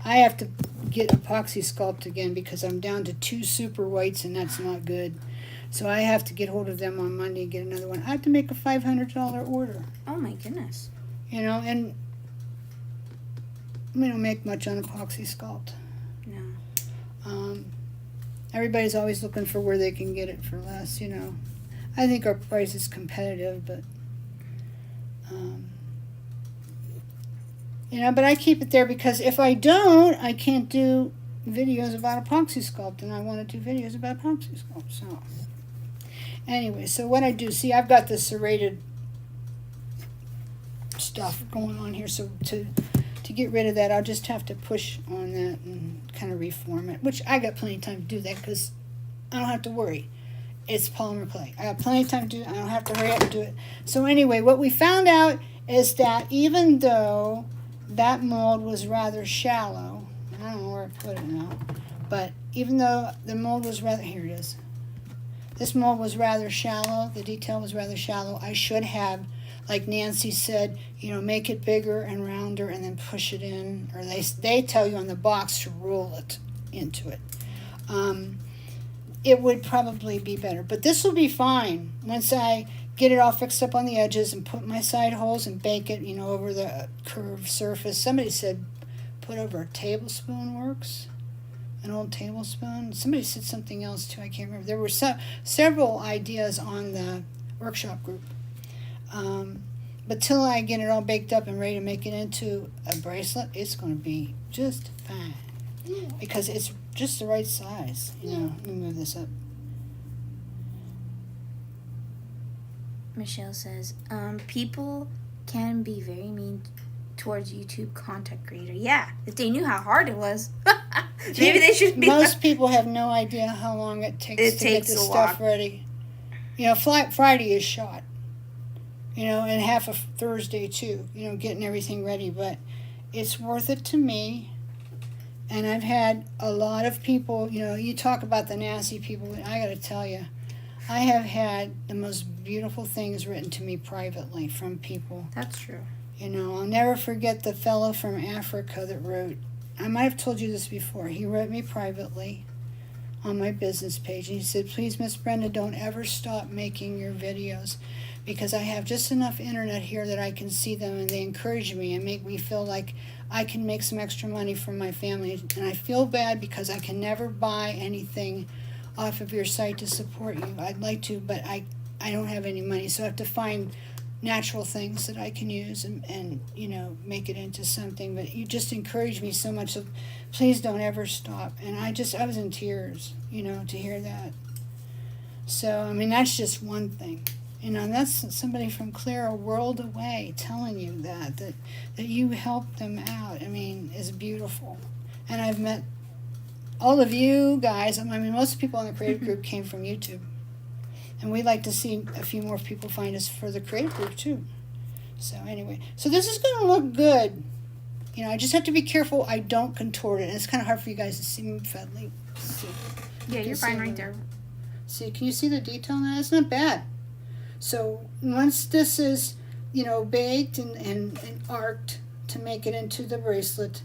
I have to get epoxy sculpt again because I'm down to 2 super whites and that's not good. So I have to get hold of them on Monday and get another one. I have to make a $500 order. Oh my goodness. You know, and we don't make much on epoxy sculpt. No. Everybody's always looking for where they can get it for less, you know. I think our price is competitive, but you know, but I keep it there because if I don't, I can't do videos about epoxy sculpt, and I want to do videos about epoxy sculpt. So anyway, so what I do, see, I've got the serrated stuff going on here, so to get rid of that, I'll just have to push on that and kind of reform it, which I got plenty of time to do that because I don't have to worry. It's polymer clay. I got plenty of time to do it. I don't have to hurry up and do it. So anyway, what we found out is that even though that mold was rather shallow, I don't know where I put it now, but even though the mold was rather, here it is. This mold was rather shallow, the detail was rather shallow. I should have, like Nancy said, you know, make it bigger and rounder and then push it in, or they tell you on the box to roll it into it. It would probably be better, but this will be fine once I get it all fixed up on the edges and put my side holes and bake it, you know, over the curved surface. Somebody said put over a tablespoon works, an old tablespoon. Somebody said something else too, I can't remember. There were several ideas on the workshop group. But till I get it all baked up and ready to make it into a bracelet, it's going to be just fine. Yeah. Because it's just the right size. You know, let me move this up. Michelle says, people can be very mean towards YouTube content creator. Yeah, if they knew how hard it was, maybe they should be. Most people have no idea how long it takes to get the stuff ready. You know, Friday is shot. You know, and half of Thursday too. You know, getting everything ready, but it's worth it to me. And I've had a lot of people. You know, you talk about the nasty people. I got to tell you, I have had the most beautiful things written to me privately from people. That's true. You know, I'll never forget the fellow from Africa that wrote, I might have told you this before, he wrote me privately on my business page, and he said, please, Miss Brenda, don't ever stop making your videos, because I have just enough internet here that I can see them, and they encourage me and make me feel like I can make some extra money for my family, and I feel bad because I can never buy anything off of your site to support you. I'd like to, but I don't have any money, so I have to find natural things that I can use and you know, make it into something. But you just encourage me so much, so please don't ever stop. And I was in tears, you know, to hear that. So I mean, that's just one thing, you know, and that's somebody from clear a world away telling you that you helped them out. I mean, is beautiful. And I've met all of you guys. I mean, most people in the creative group came from YouTube. And we'd like to see a few more people find us for the creative group, too. So, anyway. So, this is going to look good. You know, I just have to be careful I don't contort it. And it's kind of hard for you guys to see me, Fedley. Yeah, you're fine right there. See, can you see the detail in that? It's not bad. So, once this is, you know, baked and arced to make it into the bracelet,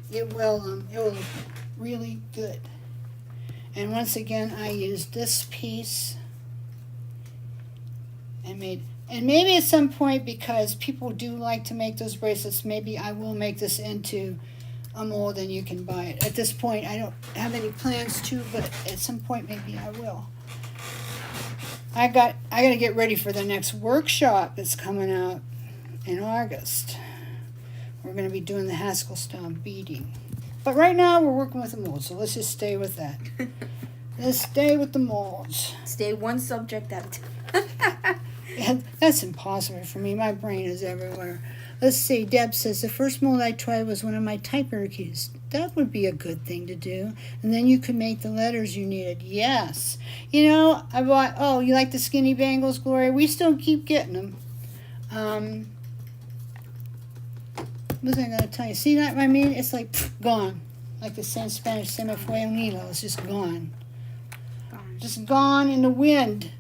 it will look really good. And once again, I used this piece and maybe at some point, because people do like to make those bracelets, maybe I will make this into a mold and you can buy it. At this point, I don't have any plans to, but at some point maybe I will. I gotta get ready for the next workshop that's coming out in August. We're gonna be doing the Haskell style beading. But right now we're working with the molds, so let's just stay with that. Let's stay with the molds. Stay one subject at a time. Yeah, that's impossible for me. My brain is everywhere. Let's see. Deb says, the first mold I tried was one of my typewriter keys. That would be a good thing to do. And then you could make the letters you needed. Yes. You know, I bought, oh, you like the skinny bangles, Gloria? We still keep getting them. What was I going to tell you? See that I mean? It's like, gone. Like the Spanish semifuego is just gone. Just gone in the wind.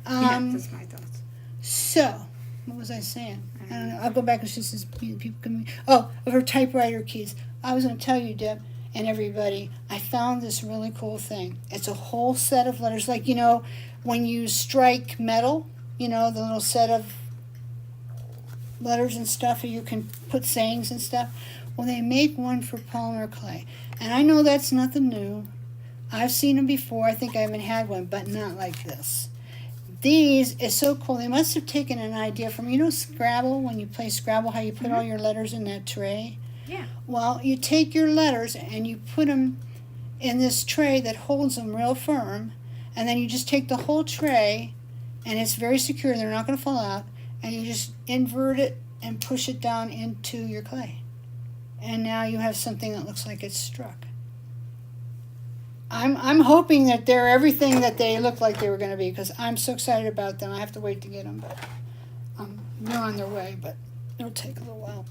Yeah, that's my thoughts. So, what was I saying? I don't know. I'll go back and she says people can. Oh, of her typewriter keys. I was going to tell you, Deb, and everybody. I found this really cool thing. It's a whole set of letters, like when you strike metal. The little set of letters and stuff, or you can put sayings and stuff. Well, they make one for polymer clay, and I know that's nothing new. I've seen them before. I think I haven't had one, but not like this. These is so cool. They must have taken an idea from, Scrabble, when you play Scrabble, how you put all your letters in that tray? Yeah. Well, you take your letters and you put them in this tray that holds them real firm, and then you just take the whole tray, and it's very secure. They're not going to fall out, and you just invert it and push it down into your clay. And now you have something that looks like it's struck. I'm hoping that they're everything that they look like they were going to be, because I'm so excited about them. I have to wait to get them, but they're on their way, but it'll take a little while.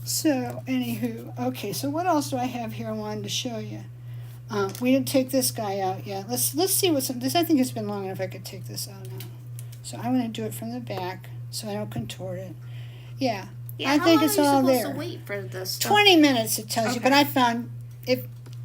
So, anywho, okay, so what else do I have here I wanted to show you? We didn't take this guy out yet. Let's see what's this. I think it's been long enough I could take this out now. So I'm going to do it from the back so I don't contort it. Yeah, I think it's all there. How long are you supposed to wait for this stuff? 20 minutes it tells you, but I found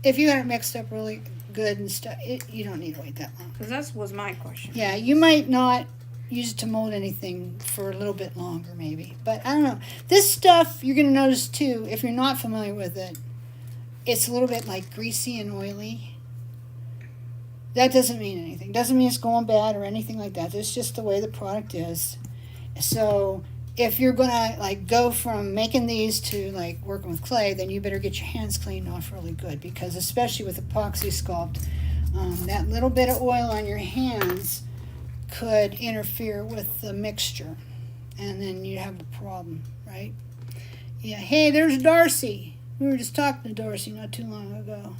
if you had it mixed up really good and stuff, you don't need to wait that long. Because that was my question. Yeah, you might not use it to mold anything for a little bit longer maybe. But I don't know. This stuff, you're going to notice too, if you're not familiar with it, it's a little bit like greasy and oily. That doesn't mean anything. Doesn't mean it's going bad or anything like that. It's just the way the product is. So if you're going to go from making these to working with clay, then you better get your hands cleaned off really good, because especially with epoxy sculpt, that little bit of oil on your hands could interfere with the mixture, and then you have a problem, right? Yeah. Hey, there's Darcy. We were just talking to Darcy not too long ago.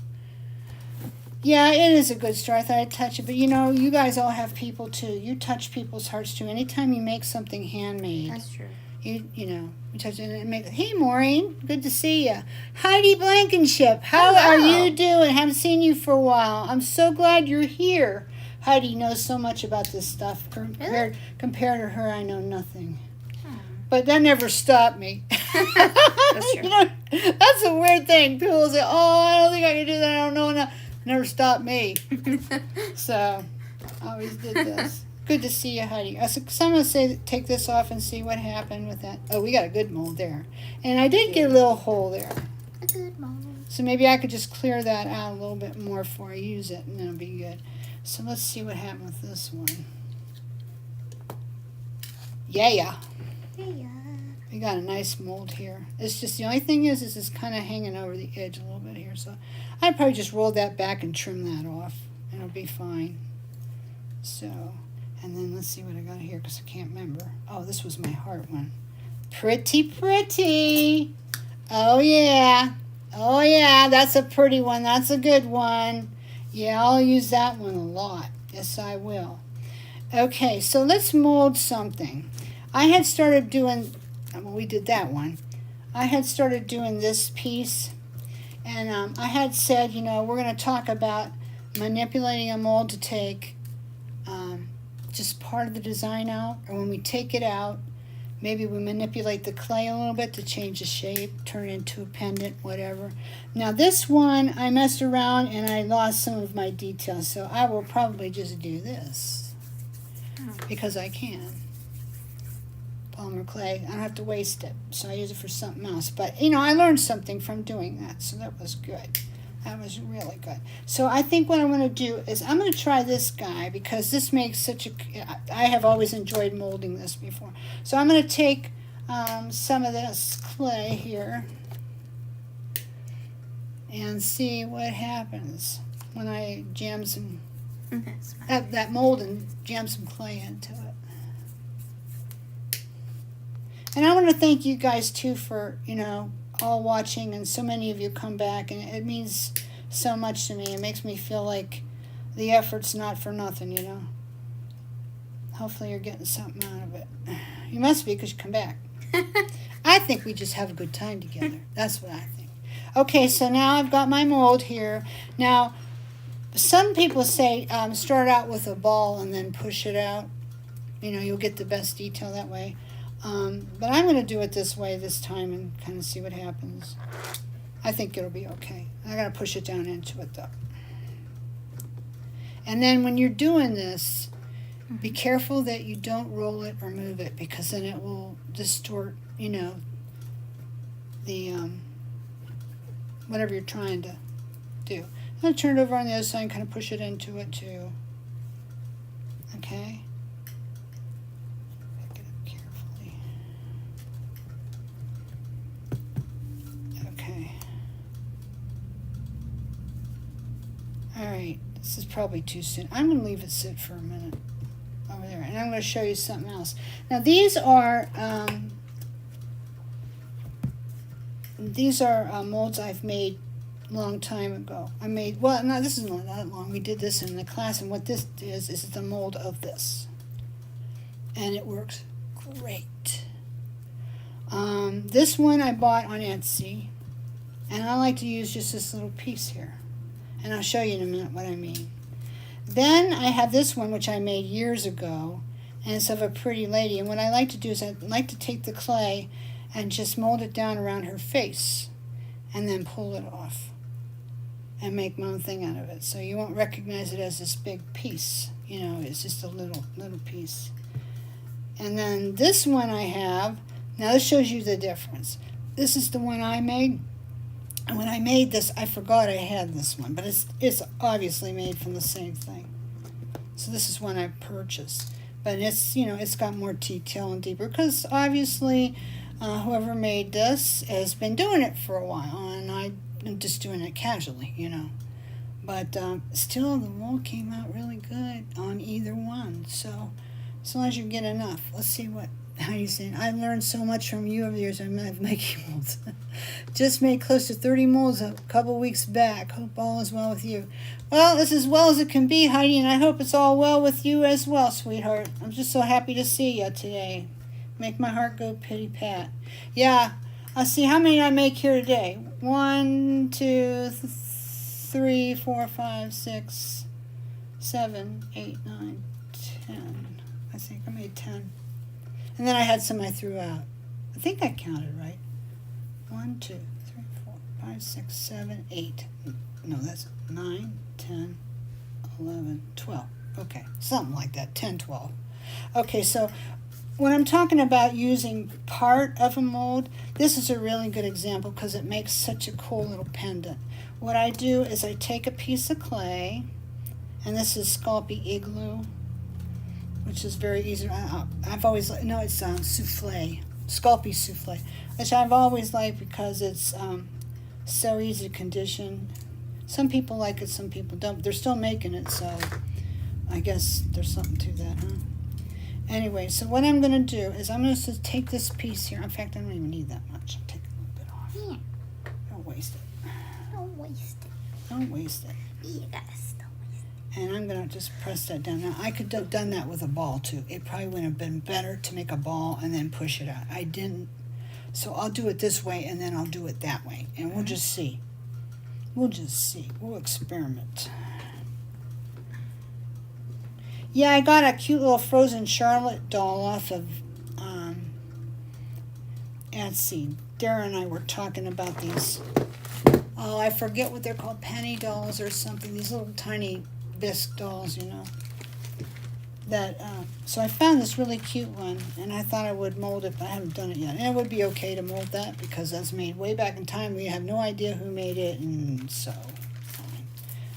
Yeah, it is a good store. I thought I'd touch it. But, you guys all have people, too. You touch people's hearts, too. Anytime you make something handmade. That's true. You touch it and make it. Hey, Maureen. Good to see you. Heidi Blankenship. How are you doing? Haven't seen you for a while. I'm so glad you're here. Heidi knows so much about this stuff. Compared to her, I know nothing. But that never stopped me. That's true. That's a weird thing. People say, oh, I don't think I can do that. I don't know enough. Never stopped me. So, I always did this. Good to see you, Heidi. So I'm going to say, take this off and see what happened with that. Oh, we got a good mold there. And I did get a little hole there. A good mold. So maybe I could just clear that out a little bit more before I use it, and it'll be good. So let's see what happened with this one. Yeah. We got a nice mold here. It's just, the only thing is it's kind of hanging over the edge a little bit here. So I'd probably just roll that back and trim that off, and it'll be fine. So, and then let's see what I got here, because I can't remember. Oh, this was my heart one. Pretty. Oh, yeah. That's a pretty one. That's a good one. Yeah, I'll use that one a lot. Yes, I will. Okay, so let's mold something. I had started doing, we did that one. I had started doing this piece, and I had said, we're going to talk about manipulating a mold to take just part of the design out, or when we take it out, maybe we manipulate the clay a little bit to change the shape, turn it into a pendant, whatever. Now this one, I messed around and I lost some of my details, so I will probably just do this because I can. Polymer clay, I don't have to waste it, so I use it for something else. But, I learned something from doing that, so that was good. That was really good. So I think what I'm going to do is I'm going to try this guy because this makes such a... I have always enjoyed molding this before. So I'm going to take some of this clay here and see what happens when I jam some... that mold and jam some clay into it. And I want to thank you guys too for, all watching, and so many of you come back, and it means so much to me. It makes me feel like the effort's not for nothing, Hopefully you're getting something out of it. You must be, because you come back. I think we just have a good time together. That's what I think. Okay, so now I've got my mold here. Now, some people say start out with a ball and then push it out. You'll get the best detail that way. But I'm going to do it this way this time and kind of see what happens. I think it'll be okay. I got to push it down into it though. And then when you're doing this, be careful that you don't roll it or move it, because then it will distort, the whatever you're trying to do. I'm going to turn it over on the other side and kind of push it into it too. Okay. Alright, this is probably too soon. I'm going to leave it sit for a minute over there, and I'm going to show you something else. Now these are molds I've made a long time ago. This isn't that long. We did this in the class, and what this is the mold of this. And it works great. This one I bought on Etsy, and I like to use just this little piece here. And I'll show you in a minute what I mean. Then I have this one, which I made years ago, and it's of a pretty lady. And what I like to do is I like to take the clay and just mold it down around her face and then pull it off and make my own thing out of it. So you won't recognize it as this big piece. It's just a little piece. And then this one I have, now this shows you the difference. This is the one I made. And when I made this, I forgot I had this one, but it's obviously made from the same thing. So this is one I purchased, but it's got more detail and deeper, because obviously whoever made this has been doing it for a while, and I'm just doing it casually, But still, the mold came out really good on either one. So as long as you get enough, let's see how you saying? I learned so much from you over the years. I'm making molds. Just made close to 30 molds a couple weeks back. Hope all is well with you. Well, it's as well as it can be, Heidi, and I hope it's all well with you as well, sweetheart. I'm just so happy to see you today. Make my heart go pitty-pat. Yeah, I'll see how many I make here today. 1, 2, 3, 4, 5, 6, 7, 8, 9, 10. I think I made 10. And then I had some I threw out. I think I counted right. 1, 2, 3, 4, 5, 6, 7, 8. No, that's 9, 10, 11, 12. Okay, something like that. 10, 12. Okay, so when I'm talking about using part of a mold, this is a really good example because it makes such a cool little pendant. What I do is I take a piece of clay, and this is Sculpey Igloo, which is very easy. I've always it's souffle, Sculpey souffle, which I've always liked because it's so easy to condition. Some people like it, some people don't. They're still making it, so I guess there's something to that, huh? Anyway, so what I'm going to do is I'm going to take this piece here. In fact, I don't even need that much. I'll take a little bit off. Yeah. Don't waste it. Don't waste it. Don't waste it. You gotta still waste it. And I'm going to just press that down. Now, I could have done that with a ball, too. It probably would have been better to make a ball and then push it out. I didn't. So I'll do it this way, and then I'll do it that way. And we'll just see. We'll just see. We'll experiment. Yeah, I got a cute little frozen Charlotte doll off of Etsy. Dara and I were talking about these. Oh, I forget what they're called. Penny dolls or something. These little tiny bisque dolls, you know. So I found this really cute one, and I thought I would mold it, but I haven't done it yet. And it would be okay to mold that because that's made way back in time. We have no idea who made it, and so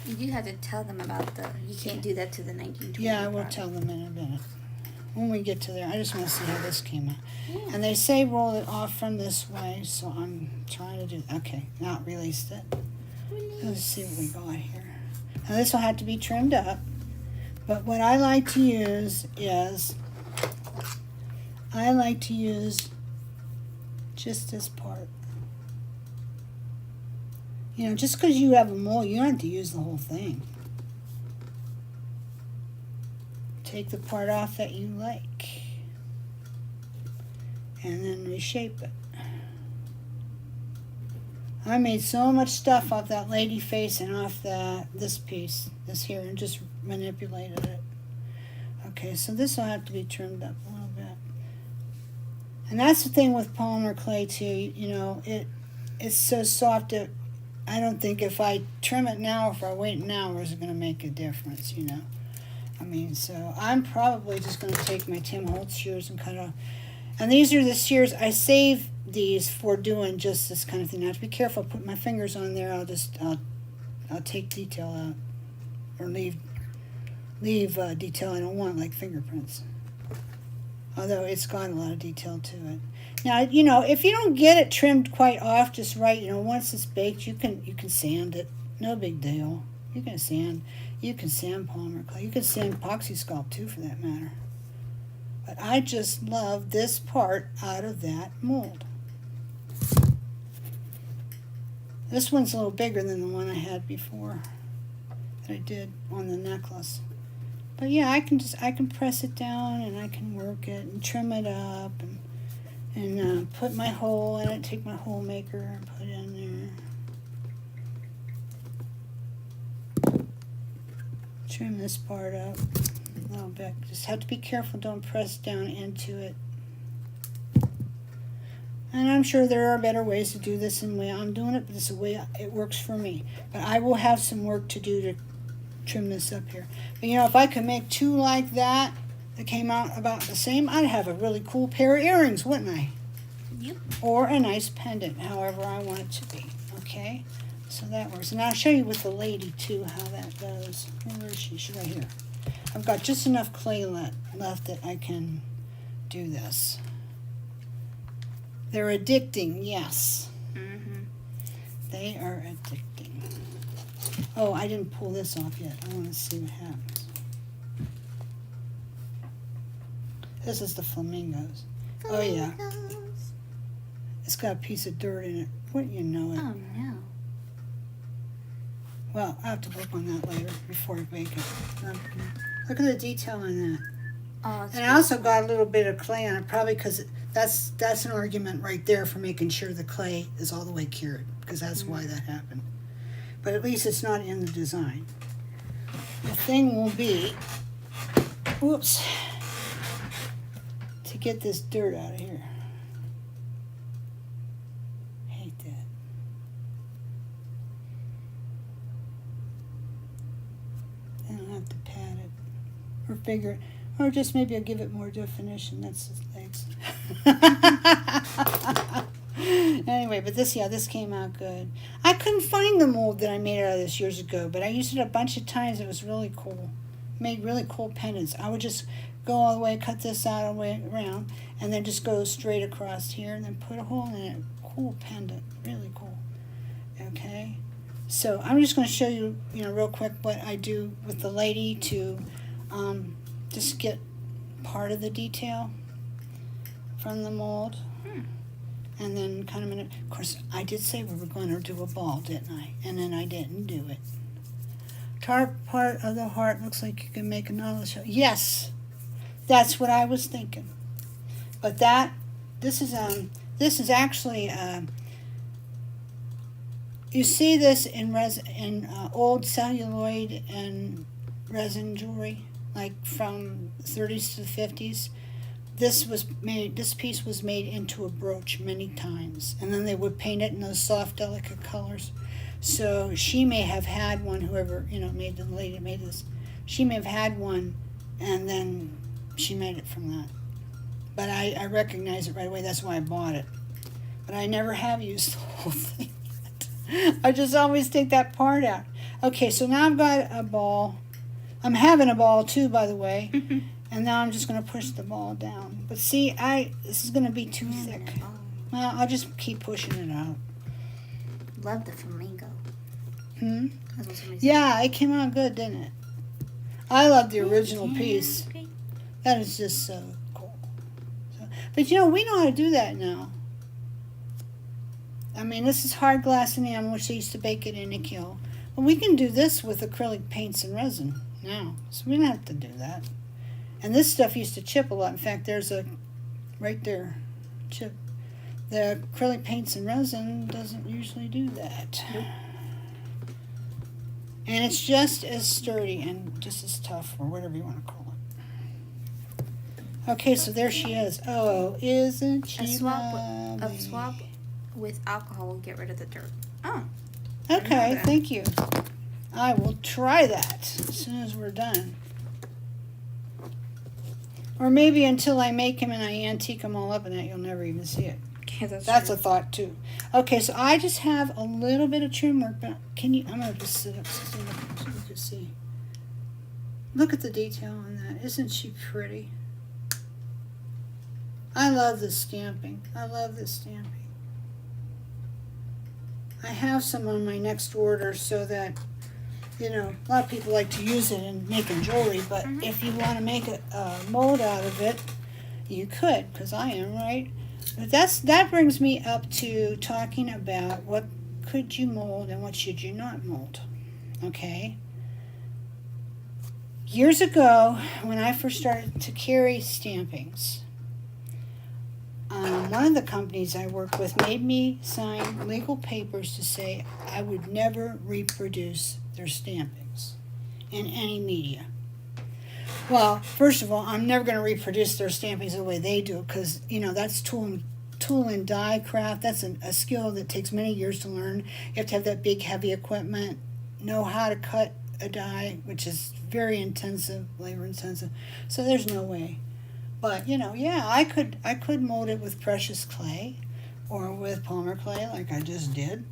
You do have to tell them about you can't do that to the 1920. Yeah, I will tell them in a minute. When we get to there, I just want to see how this came out. Yeah. And they say roll it off from this way, so I'm trying to do, okay, not released it. Let's see what we got here. Now this will have to be trimmed up, but what I like to use is, just this part. You know, just because you have a mold, you don't have to use the whole thing. Take the part off that you like, and then reshape it. I made so much stuff off that lady face and off this piece, this here, and just manipulated it. Okay, so this will have to be trimmed up a little bit. And that's the thing with polymer clay too, you know, it's so soft that I don't think if I trim it now or if I wait an hour is going to make a difference, you know. I mean, so I'm probably just going to take my Tim Holtz shears and cut off. And these are the shears. I save these for doing just this kind of thing. Now, I have to be careful. Put my fingers on there. I'll take detail out. Or leave detail I don't want, like fingerprints. Although it's got a lot of detail to it. Now, you know, if you don't get it trimmed quite off just right, you know, once it's baked, you can sand it. No big deal. You can sand polymer clay. You can sand epoxy sculpt too, for that matter. But I just love this part out of that mold. This one's a little bigger than the one I had before that I did on the necklace. But yeah, I can press it down and I can work it and trim it up and put my hole in it. Take my hole maker and put it in there. Trim this part up a little bit. Just have to be careful, don't press down into it. And I'm sure there are better ways to do this than the way I'm doing it, but this is the way it works for me. But I will have some work to do to trim this up here. But you know, if I could make two like that came out about the same, I'd have a really cool pair of earrings, wouldn't I? Yep. Or a nice pendant, however I want it to be. Okay? So that works. And I'll show you with the lady too how that goes. Where is she? She's right here. I've got just enough clay left that I can do this. They're addicting, yes. Mm-hmm. They are addicting. Oh, I didn't pull this off yet. I want to see what happens. This is the flamingos. Oh yeah. It's got a piece of dirt in it. Wouldn't you know it? Oh no. Well, I'll have to work on that later before I bake it. Look at the detail in that. Oh, and I also got a little bit of clay on it, probably because that's an argument right there for making sure the clay is all the way cured, because that's why that happened. But at least it's not in the design. The thing will be, whoops, to get this dirt out of here. Hate that. Then I'll have to pat it or figure it. Or just maybe I'll give it more definition. That's his legs. Anyway, but this came out good. I couldn't find the mold that I made out of this years ago, but I used it a bunch of times. It was really cool. Made really cool pendants. I would just go all the way, cut this out all the way around, and then just go straight across here, and then put a hole in it. Cool pendant. Really cool. Okay? So I'm just going to show you, real quick what I do with the lady to just get part of the detail from the mold. And then of course, I did say we were going to do a ball, didn't I? And then I didn't do it. Top part of the heart looks like you can make another show. Yes, that's what I was thinking. But this is actually, you see this in old celluloid and resin jewelry, like from 30s to the 50s. This piece was made into a brooch many times, and then they would paint it in those soft, delicate colors. So she may have had one, whoever, made the lady that made this, she may have had one, and then she made it from that. But I recognize it right away, that's why I bought it. But I never have used the whole thing yet. I just always take that part out. Okay, so now I've got a ball. I'm having a ball too, by the way. And now I'm just going to push the ball down. But see, this is going to be too thick. Well, I'll just keep pushing it out. Love the flamingo. Yeah, it came out good, didn't it? I love the original piece. That is just so cool. But you know, we know how to do that now. I mean, this is hard glass enamel, which they used to bake it in a kiln. But we can do this with acrylic paints and resin now. So we don't have to do that. And this stuff used to chip a lot. In fact, there's a, right there, chip. The acrylic paints and resin doesn't usually do that. Nope. And it's just as sturdy and just as tough, or whatever you want to call it. Okay, so there she is. Oh, isn't she lovely? A swab with alcohol will get rid of the dirt. Oh. Okay, thank you. I will try that as soon as we're done. Or maybe until I make them and I antique them all up and that you'll never even see it. Yeah, that's a thought too. Okay, so I just have a little bit of trim work, but can you, I'm going to just sit up so you can see. Look at the detail on that. Isn't she pretty? I love this stamping. I love this stamping. I have some on my next order so that, you know, a lot of people like to use it in making jewelry, but if you want to make a mold out of it, you could, because I am, right? But that brings me up to talking about what could you mold and what should you not mold, okay? Years ago, when I first started to carry stampings, one of the companies I worked with made me sign legal papers to say I would never reproduce their stampings in any media. Well, first of all, I'm never going to reproduce their stampings the way they do it because, you know, that's tool and die craft. That's a skill that takes many years to learn. You have to have that big, heavy equipment, know how to cut a die, which is very intensive, labor intensive. So there's no way. But, you know, yeah, I could mold it with precious clay or with polymer clay like I just did,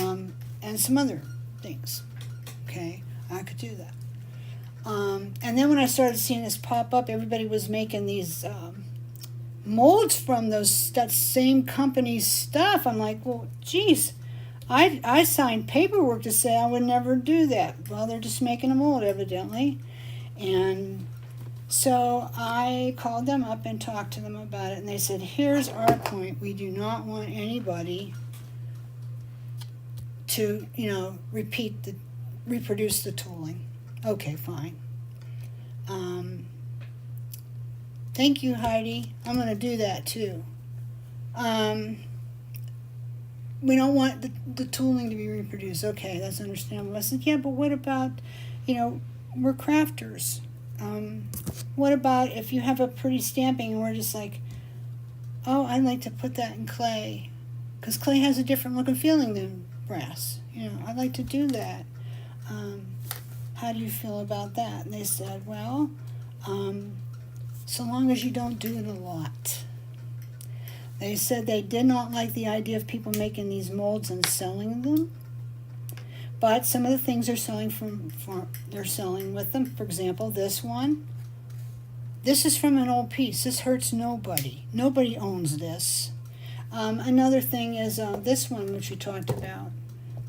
and some other things. Okay, I could do that. And then when I started seeing this pop up, everybody was making these molds from that same company's stuff. I'm like, well, geez, I signed paperwork to say I would never do that. Well, they're just making a mold, evidently. And so I called them up and talked to them about it, and they said, here's our point. We do not want anybody to, you know, reproduce the tooling. Okay, fine. Thank you, Heidi. I'm going to do that too. We don't want the tooling to be reproduced. Okay, that's understandable. I said, yeah, but what about, you know, we're crafters. What about if you have a pretty stamping and we're just like, oh, I'd like to put that in clay, because clay has a different look and feeling than brass. You know, I'd like to do that. How do you feel about that? And they said, well, so long as you don't do it a lot. They said they did not like the idea of people making these molds and selling them. But some of the things they're selling they're selling with them. For example, this one. This is from an old piece. This hurts nobody. Nobody owns this. Another thing is this one, which we talked about.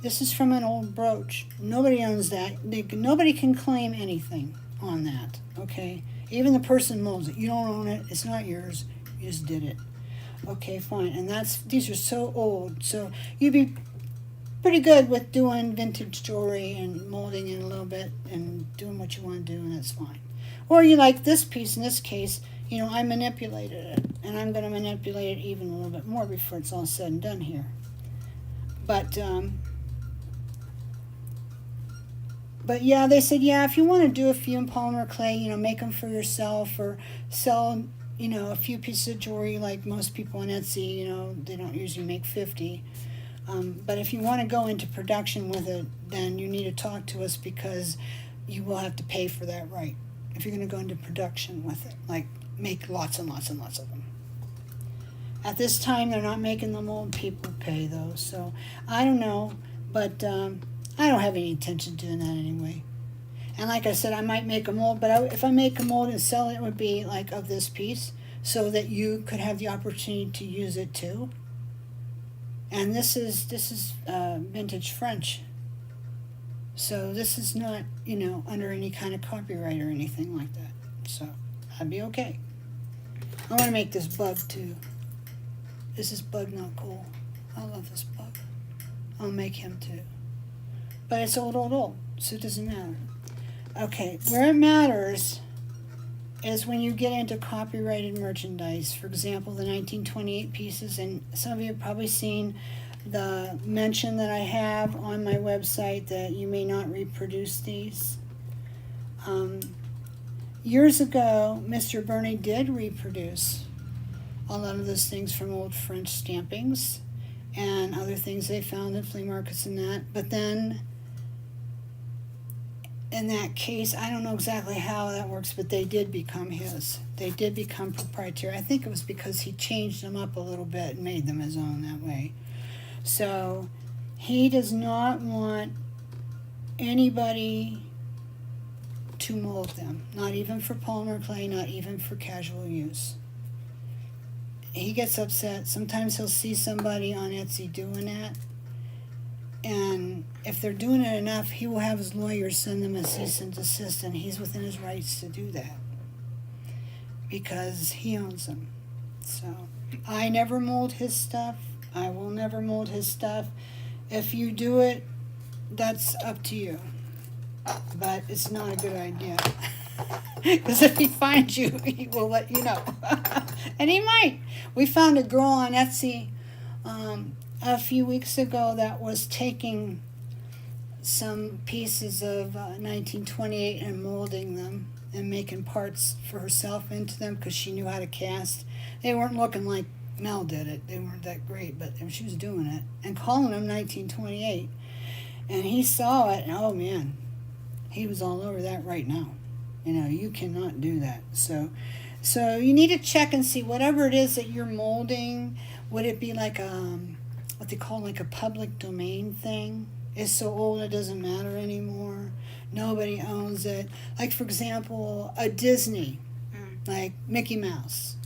This is from an old brooch. Nobody owns that. Nobody can claim anything on that. Okay, even the person molds it. You don't own it. It's not yours. You just did it. Okay, fine. And these are so old. So you'd be pretty good with doing vintage jewelry and molding it a little bit and doing what you want to do, and that's fine. Or you like this piece, in this case, you know, I manipulated it, and I'm going to manipulate it even a little bit more before it's all said and done here. But yeah, they said, yeah, if you want to do a few in polymer clay, you know, make them for yourself or sell, you know, a few pieces of jewelry like most people on Etsy, you know, they don't usually make 50. But if you want to go into production with it, then you need to talk to us because you will have to pay for that, right? If you're going to go into production with it, like make lots and lots and lots of them. At this time, they're not making them old. People pay those. So I don't know, but I don't have any intention of doing that anyway. And like I said, I might make a mold, but if I make a mold and sell it, it would be like of this piece, so that you could have the opportunity to use it too. And this is vintage French. So this is not, under any kind of copyright or anything like that. So I'd be okay. I want to make this bug too. Is this bug not cool? I love this bug. I'll make him too. But it's old, so it doesn't matter. Okay, where it matters is when you get into copyrighted merchandise. For example, the 1928 pieces, and some of you have probably seen the mention that I have on my website that you may not reproduce these. Years ago, Mr. Burney did reproduce a lot of those things from old French stampings and other things they found in flea markets and that. But then, in that case, I don't know exactly how that works, but they did become his. They did become proprietary. I think it was because he changed them up a little bit and made them his own that way. So he does not want anybody to mold them, not even for polymer clay, not even for casual use. He gets upset. Sometimes he'll see somebody on Etsy doing that, and if they're doing it enough, he will have his lawyer send them a cease and desist, and he's within his rights to do that because he owns them. So I never mold his stuff. I will never mold his stuff. If you do it, that's up to you. But it's not a good idea. Because if he finds you, he will let you know. And he might. We found a girl on Etsy a few weeks ago that was taking some pieces of 1928 and molding them and making parts for herself into them because she knew how to cast. They weren't looking like Mel did it. They weren't that great, but she was doing it and calling them 1928. And he saw it, and oh man, he was all over that right now. You cannot do that. So you need to check and see whatever it is that you're molding. Would it be like what they call like a public domain thing? It's so old it doesn't matter anymore. Nobody owns it. Like, for example, a Disney, like Mickey Mouse.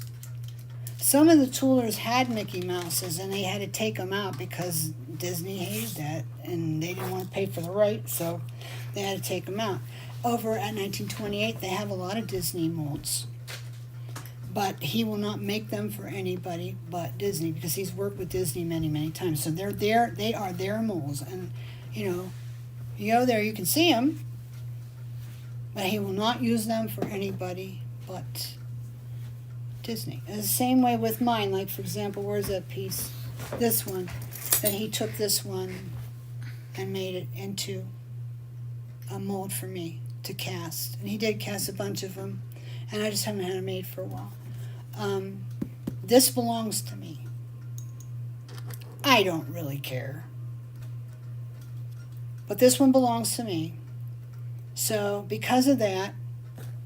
Some of the toolers had Mickey Mouses, and they had to take them out because Disney hated that, and they didn't want to pay for the rights, so they had to take them out. Over at 1928, they have a lot of Disney molds, but he will not make them for anybody but Disney because he's worked with Disney many, many times. So they are their molds, and you go there, you can see them, but he will not use them for anybody but Disney. It's the same way with mine. Like, for example, where's that piece? This one. That he took this one and made it into a mold for me to cast. And he did cast a bunch of them, and I just haven't had it made for a while. This belongs to me. I don't really care. But this one belongs to me. So because of that,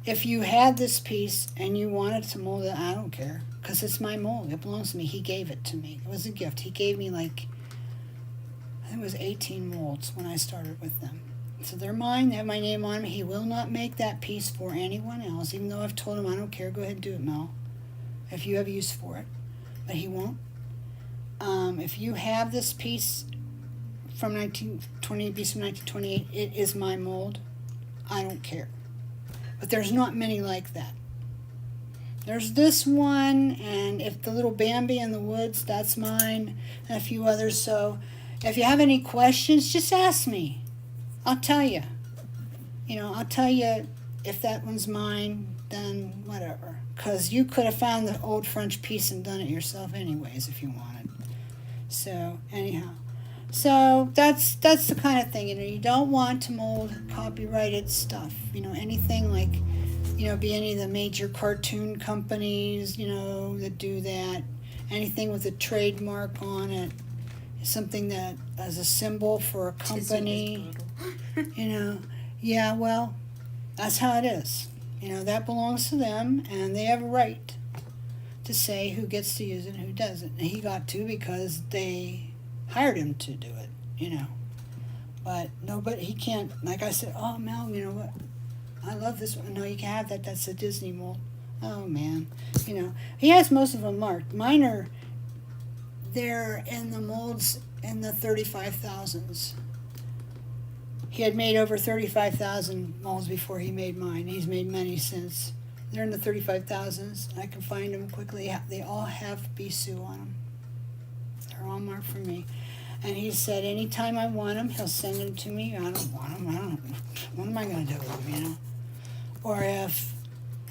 if you had this piece and you wanted to mold it, I don't care. Because it's my mold. It belongs to me. He gave it to me. It was a gift. He gave me I think it was 18 molds when I started with them. So they're mine. They have my name on them. He will not make that piece for anyone else, even though I've told him I don't care. Go ahead and do it, Mel, if you have use for it. But he won't. If you have this piece from 1928, piece from 1928, it is my mold. I don't care. But there's not many like that. There's this one, and if the little Bambi in the woods, that's mine, and a few others. So if you have any questions, just ask me. I'll tell you. I'll tell you if that one's mine, then whatever. Because you could have found the old French piece and done it yourself anyways if you wanted. So anyhow. So that's the kind of thing. You don't want to mold copyrighted stuff. Anything like, be any of the major cartoon companies, that do that. Anything with a trademark on it. Something that as a symbol for a company. Yeah, well, that's how it is. That belongs to them, and they have a right to say who gets to use it and who doesn't. And he got to because they hired him to do it, But nobody, he can't, like I said, oh, Mel, you know what, I love this one. No, you can have that. That's a Disney mold. Oh, man. You know, he has most of them marked. Mine are, they're in the molds in the 35,000s. He had made over 35,000 molds before he made mine. He's made many since. They're in the 35,000s. I can find them quickly. They all have Bisou on them. They're all marked for me. And he said anytime I want them, he'll send them to me. I don't want them. I don't. What am I going to do with them, you know? Or if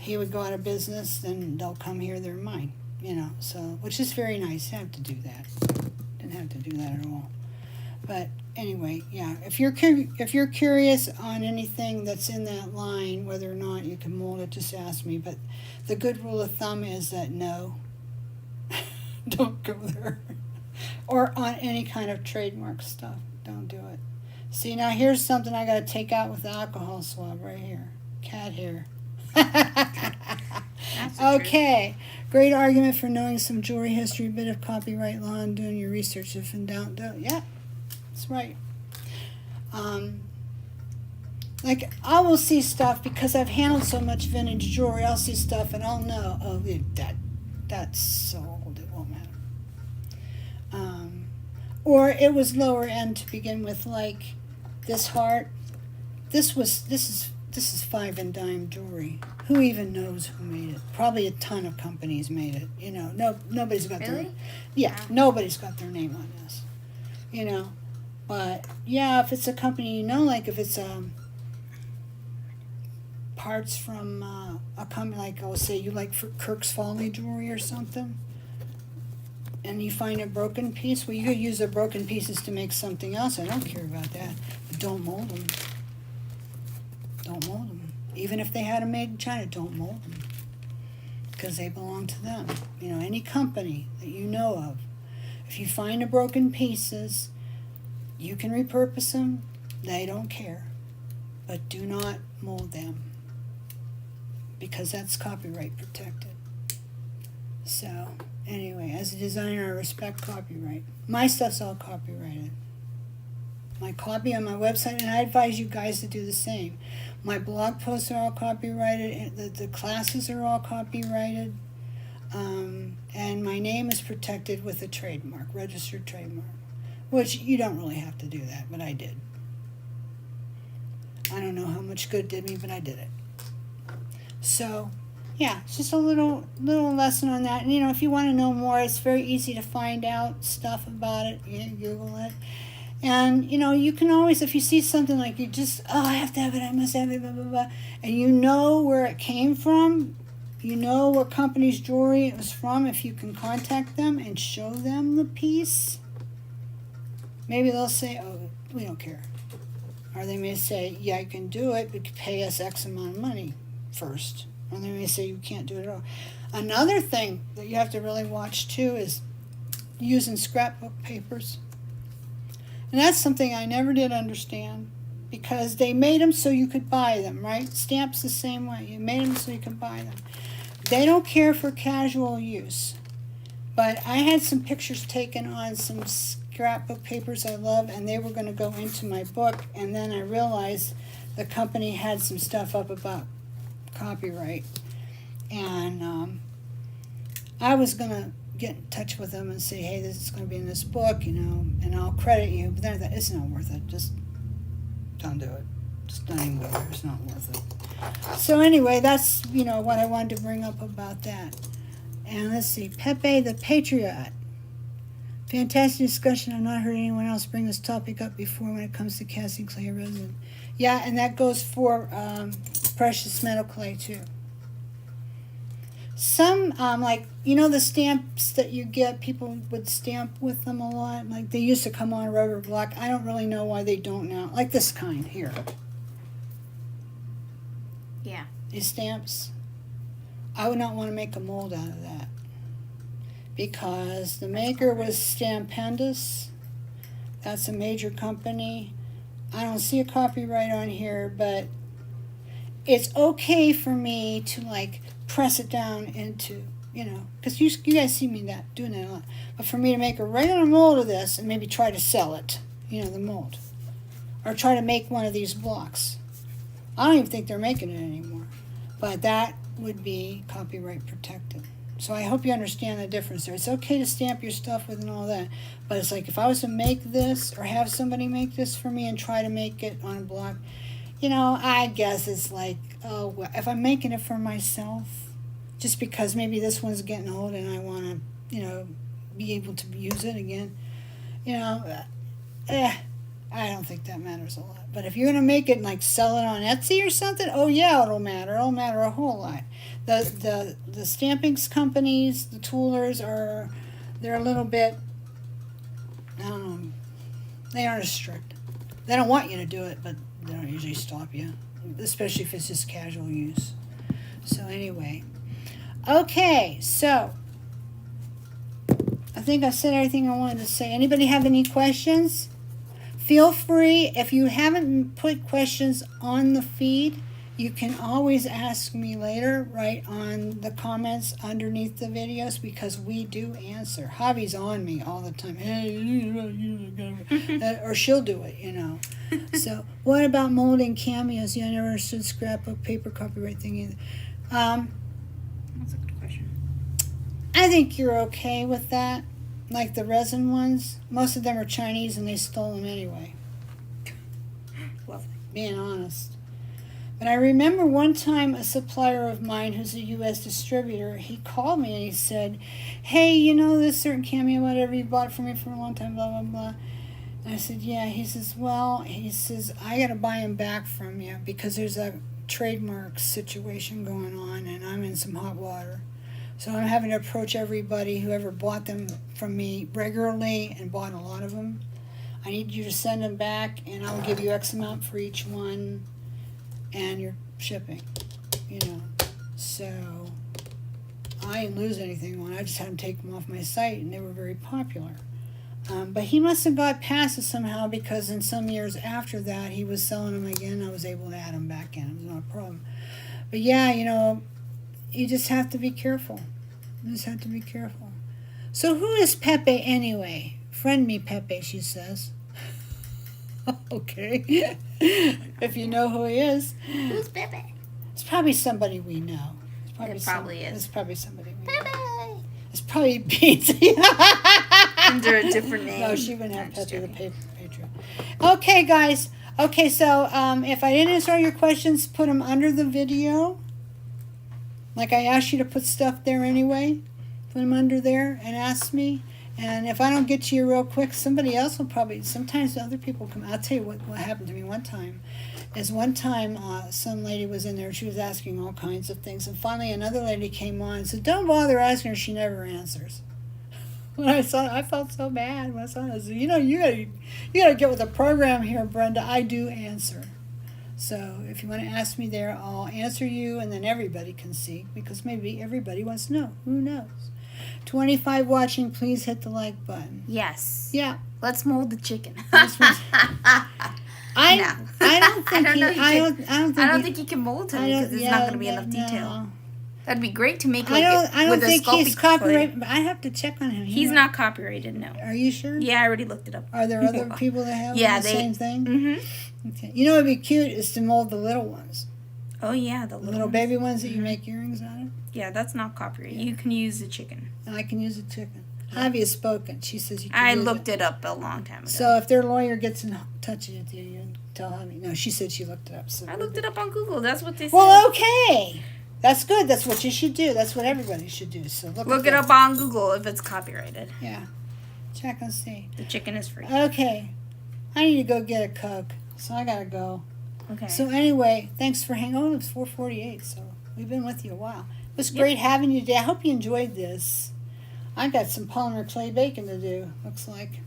he would go out of business, then they'll come here. They're mine, you know. So, which is very nice. Didn't have to do that. Didn't have to do that at all. But anyway, yeah. If you're curious on anything that's in that line, whether or not you can mold it, just ask me. But the good rule of thumb is that no, don't go there. Or on any kind of trademark stuff. Don't do it. See, now here's something I got to take out with the alcohol swab right here. Cat hair. Okay. Great argument for knowing some jewelry history, a bit of copyright law, and doing your research. If in doubt, don't. Yeah, that's right. Like, I will see stuff because I've handled so much vintage jewelry. I'll see stuff and I'll know, oh, that's so old, it won't matter. Or it was lower end to begin with, like this heart. This is 5 and dime jewelry. Who even knows who made it? Probably a ton of companies made it. You know, nobody's got their nobody's got their name on this. You know, but yeah, if it's a company, you know, like if it's parts from a company, like I'll say you like for Kirk's Folly jewelry or something. And you find a broken piece, well, you could use the broken pieces to make something else. I don't care about that. But don't mold them. Don't mold them. Even if they had them made in China, don't mold them. Because they belong to them. You know, any company that you know of. If you find the broken pieces, you can repurpose them. They don't care. But do not mold them. Because that's copyright protected. So, anyway, as a designer, I respect copyright. My stuff's all copyrighted. My copy on my website, and I advise you guys to do the same. My blog posts are all copyrighted. The classes are all copyrighted. And my name is protected with a trademark, registered trademark. Which you don't really have to do that, but I did. I don't know how much good it did me, but I did it. So, yeah, it's just a little lesson on that. And, you know, if you want to know more, it's very easy to find out stuff about it. You can Google it. And, you know, you can always, if you see something like you just, oh, I have to have it, I must have it, blah, blah, blah, and you know where it came from, you know what company's jewelry it was from, if you can contact them and show them the piece, maybe they'll say, oh, we don't care. Or they may say, yeah, you can do it, but pay us X amount of money first. Or they may say you can't do it at all. Another thing that you have to really watch too is using scrapbook papers. And that's something I never did understand because they made them so you could buy them, right? Stamps the same way. You made them so you could buy them. They don't care for casual use. But I had some pictures taken on some scrapbook papers I love, and they were going to go into my book. And then I realized the company had some stuff up about copyright. And I was going to get in touch with them and say, hey, this is going to be in this book, you know, and I'll credit you. But then I thought, it's not worth it. Just don't do it. Just don't even go there. It's not worth it. So anyway, that's, you know, what I wanted to bring up about that. And let's see, Pepe the Patriot. Fantastic discussion. I've not heard anyone else bring this topic up before when it comes to casting clay resin. Yeah, and that goes for precious metal clay too. Some, like, you know the stamps that you get, people would stamp with them a lot. Like, they used to come on rubber block. I don't really know why they don't now. Like this kind here. Yeah. These stamps. I would not want to make a mold out of that. Because the maker was Pendants. That's a major company. I don't see a copyright on here, but it's okay for me to, like, press it down into, you know, because you guys see me doing that a lot. But for me to make a regular mold of this and maybe try to sell it, you know, the mold, or try to make one of these blocks. I don't even think they're making it anymore. But that would be copyright protected. So I hope you understand the difference there. It's okay to stamp your stuff with and all that, but it's like if I was to make this or have somebody make this for me and try to make it on a block, you know, I guess it's like, oh, well, if I'm making it for myself, just because maybe this one's getting old and I want to, you know, be able to use it again, you know, I don't think that matters a lot. But if you're going to make it and like sell it on Etsy or something, oh yeah, it'll matter. It'll matter a whole lot. The stamping companies, the toolers they're a little bit, I don't know, they aren't as strict. They don't want you to do it, but they don't usually stop you, especially if it's just casual use. So anyway, okay, so I think I said everything I wanted to say. Anybody have any questions? Feel free, if you haven't put questions on the feed, you can always ask me later, right on the comments underneath the videos, because we do answer. Javi's on me all the time. Hey, or she'll do it, you know. So, what about molding cameos? Yeah, I never understood scrapbook paper copyright thing either. That's a good question. I think you're okay with that. Like the resin ones, most of them are Chinese and they stole them anyway. Lovely. Being honest. But I remember one time a supplier of mine who's a U.S. distributor, he called me and he said, hey, you know this certain cameo, whatever you bought from me for a long time, blah, blah, blah. And I said, yeah. He says, well, I got to buy them back from you because there's a trademark situation going on and I'm in some hot water. So I'm having to approach everybody who ever bought them from me regularly and bought a lot of them. I need you to send them back, and I'll give you X amount for each one, and your shipping, you know. So I didn't lose anything on it. I just had them take them off my site, and they were very popular. But he must have got past it somehow, because in some years after that, he was selling them again. I was able to add them back in. It was not a problem. But yeah, you know, you just have to be careful. You just have to be careful. So who is Pepe anyway? Friend me, Pepe, she says. Okay. If you know who he is. Who's Pepe? It's probably somebody we know. It probably is. It's probably somebody we Pepe! know. It's probably Pete. Under a different name. No, she wouldn't have Pepe the Patriot. Okay, guys. Okay, so if I didn't answer all your questions, put them under the video. Like I asked you to put stuff there anyway. Put them under there and ask me. And if I don't get to you real quick, somebody else will probably, sometimes other people come. I'll tell you what happened to me one time. Some lady was in there, she was asking all kinds of things. And finally another lady came on and said, don't bother asking her, she never answers. When I saw it, I felt so bad when I saw it. I said, you know, you gotta get with the program here, Brenda. I do answer. So if you want to ask me there, I'll answer you, and then everybody can see, because maybe everybody wants to know. Who knows? 25 watching, please hit the like button. Yes. Yeah. Let's mold the chicken. I don't think he can mold him because there's not going to be enough detail. That'd be great to make I don't think he's copyrighted, but I have to check on him. He's not copyrighted, no. Are you sure? Yeah, I already looked it up. Are there other people that have the same thing? Mm-hmm. Okay. You know what would be cute is to mold the little ones. Oh, yeah, the little baby ones that you make earrings out of. Yeah, that's not copyrighted. Yeah. You can use the chicken. And I can use the chicken. Javi has spoken. She says you can I looked it up a long time ago. So if their lawyer gets in touch with you, you tell Javi. No, she said she looked it up. So I looked it up on Google. That's what they said. Well, okay. That's good. That's what you should do. That's what everybody should do. So look it up on Google if it's copyrighted. Yeah. Check and see. The chicken is free. Okay. I need to go get a Coke. So I got to go. Okay. So anyway, thanks for hanging on. It's 4:48, so we've been with you a while. It was great having you today. I hope you enjoyed this. I got some polymer clay bacon to do, looks like.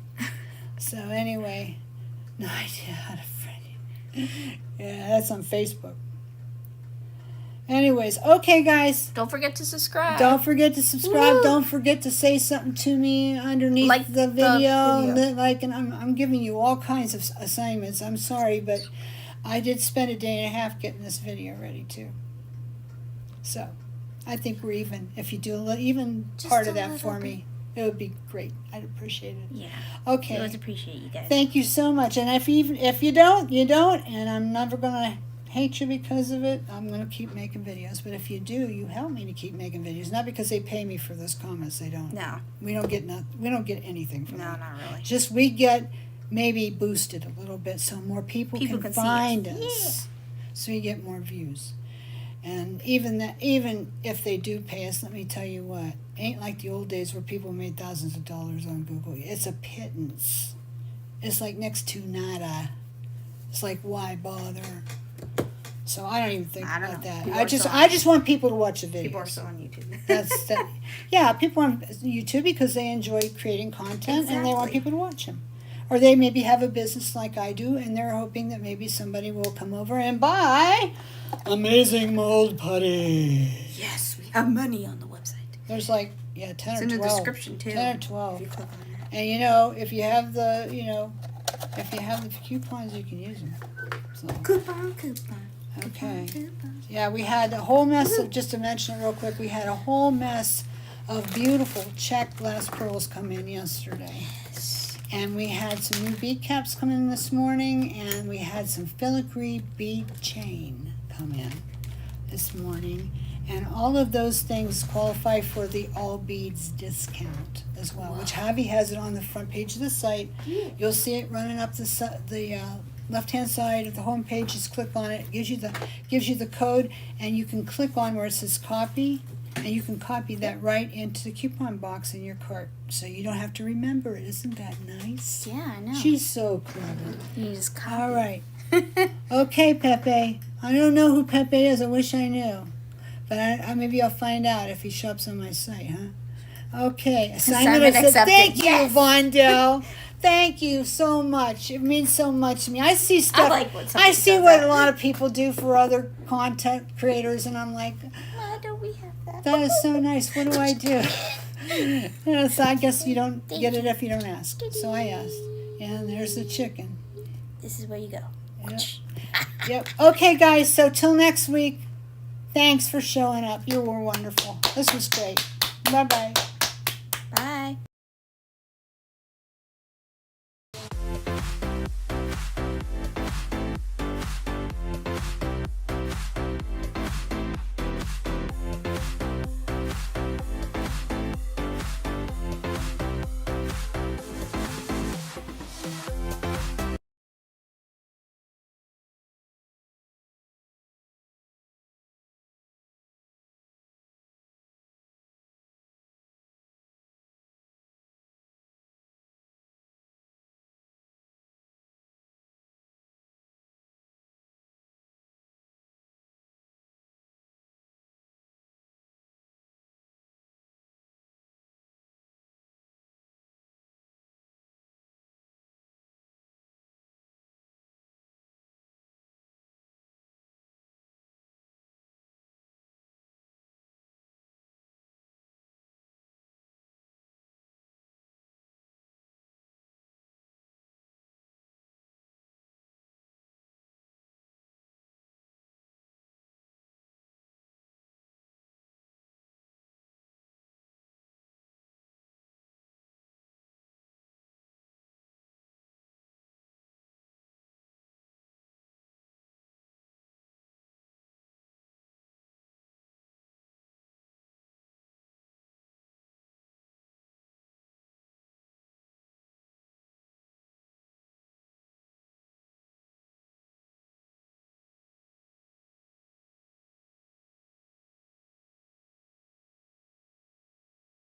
So anyway, no idea how to friend you. Yeah, that's on Facebook. Anyways, okay, guys. Don't forget to subscribe. Don't forget to subscribe. Woo! Don't forget to say something to me underneath the video. And I'm giving you all kinds of assignments. I'm sorry, but I did spend a day and a half getting this video ready, too. So, I think we're even. If you do even part of that for me, It would be great. I'd appreciate it. Yeah. Okay. I always appreciate you guys. Thank you so much. And if you don't, you don't. And I'm never gonna hate you because of it. I'm gonna keep making videos. But if you do, you help me to keep making videos. Not because they pay me for those comments. They don't. No. We don't get anything from that. No, not really. Just we get maybe boosted a little bit so more people can find us. Yeah. So we get more views. And even if they do pay us, let me tell you what, ain't like the old days where people made thousands of dollars on Google. It's a pittance. It's like next to nada. It's like, why bother? So I don't even think about that. I just want people to watch the videos. People are still on YouTube. Yeah, people on YouTube because they enjoy creating content and they want people to watch them. Or they maybe have a business like I do, and they're hoping that maybe somebody will come over and buy amazing mold putty. Yes, we have money on the website. There's like, 10 it's or 12. in the description, too. 10 or 12. If you click on that. And, if you have the, coupons, you can use them. So. Coupon. Okay. Coupon. Yeah, we had a whole mess of, just to mention it real quick, we had a whole mess of beautiful check glass pearls come in yesterday. And we had some new bead caps come in this morning, and we had some filigree bead chain come in this morning. And all of those things qualify for the all beads discount as well, which Javi has it on the front page of the site. You'll see it running up the left-hand side of the home page. Just click on it. It gives you the code, and you can click on where it says copy, and you can copy that right into the coupon box in your cart, so you don't have to remember it. Isn't that nice? Yeah, I know. She's so clever. You just copy. All right. Okay, Pepe. I don't know who Pepe is. I wish I knew. But maybe I'll find out if he shops on my site, huh? Okay. Assignment accepted. Thank you, Vondell. Thank you so much. It means so much to me. I see stuff. I see what a lot of people do for other content creators, and I'm like, why don't we have that? That is so nice. What do I do? So I guess you don't get it if you don't ask. So I asked. And there's the chicken. This is where you go. Yep. Okay, guys. So till next week. Thanks for showing up. You were wonderful. This was great. Bye-bye. Bye.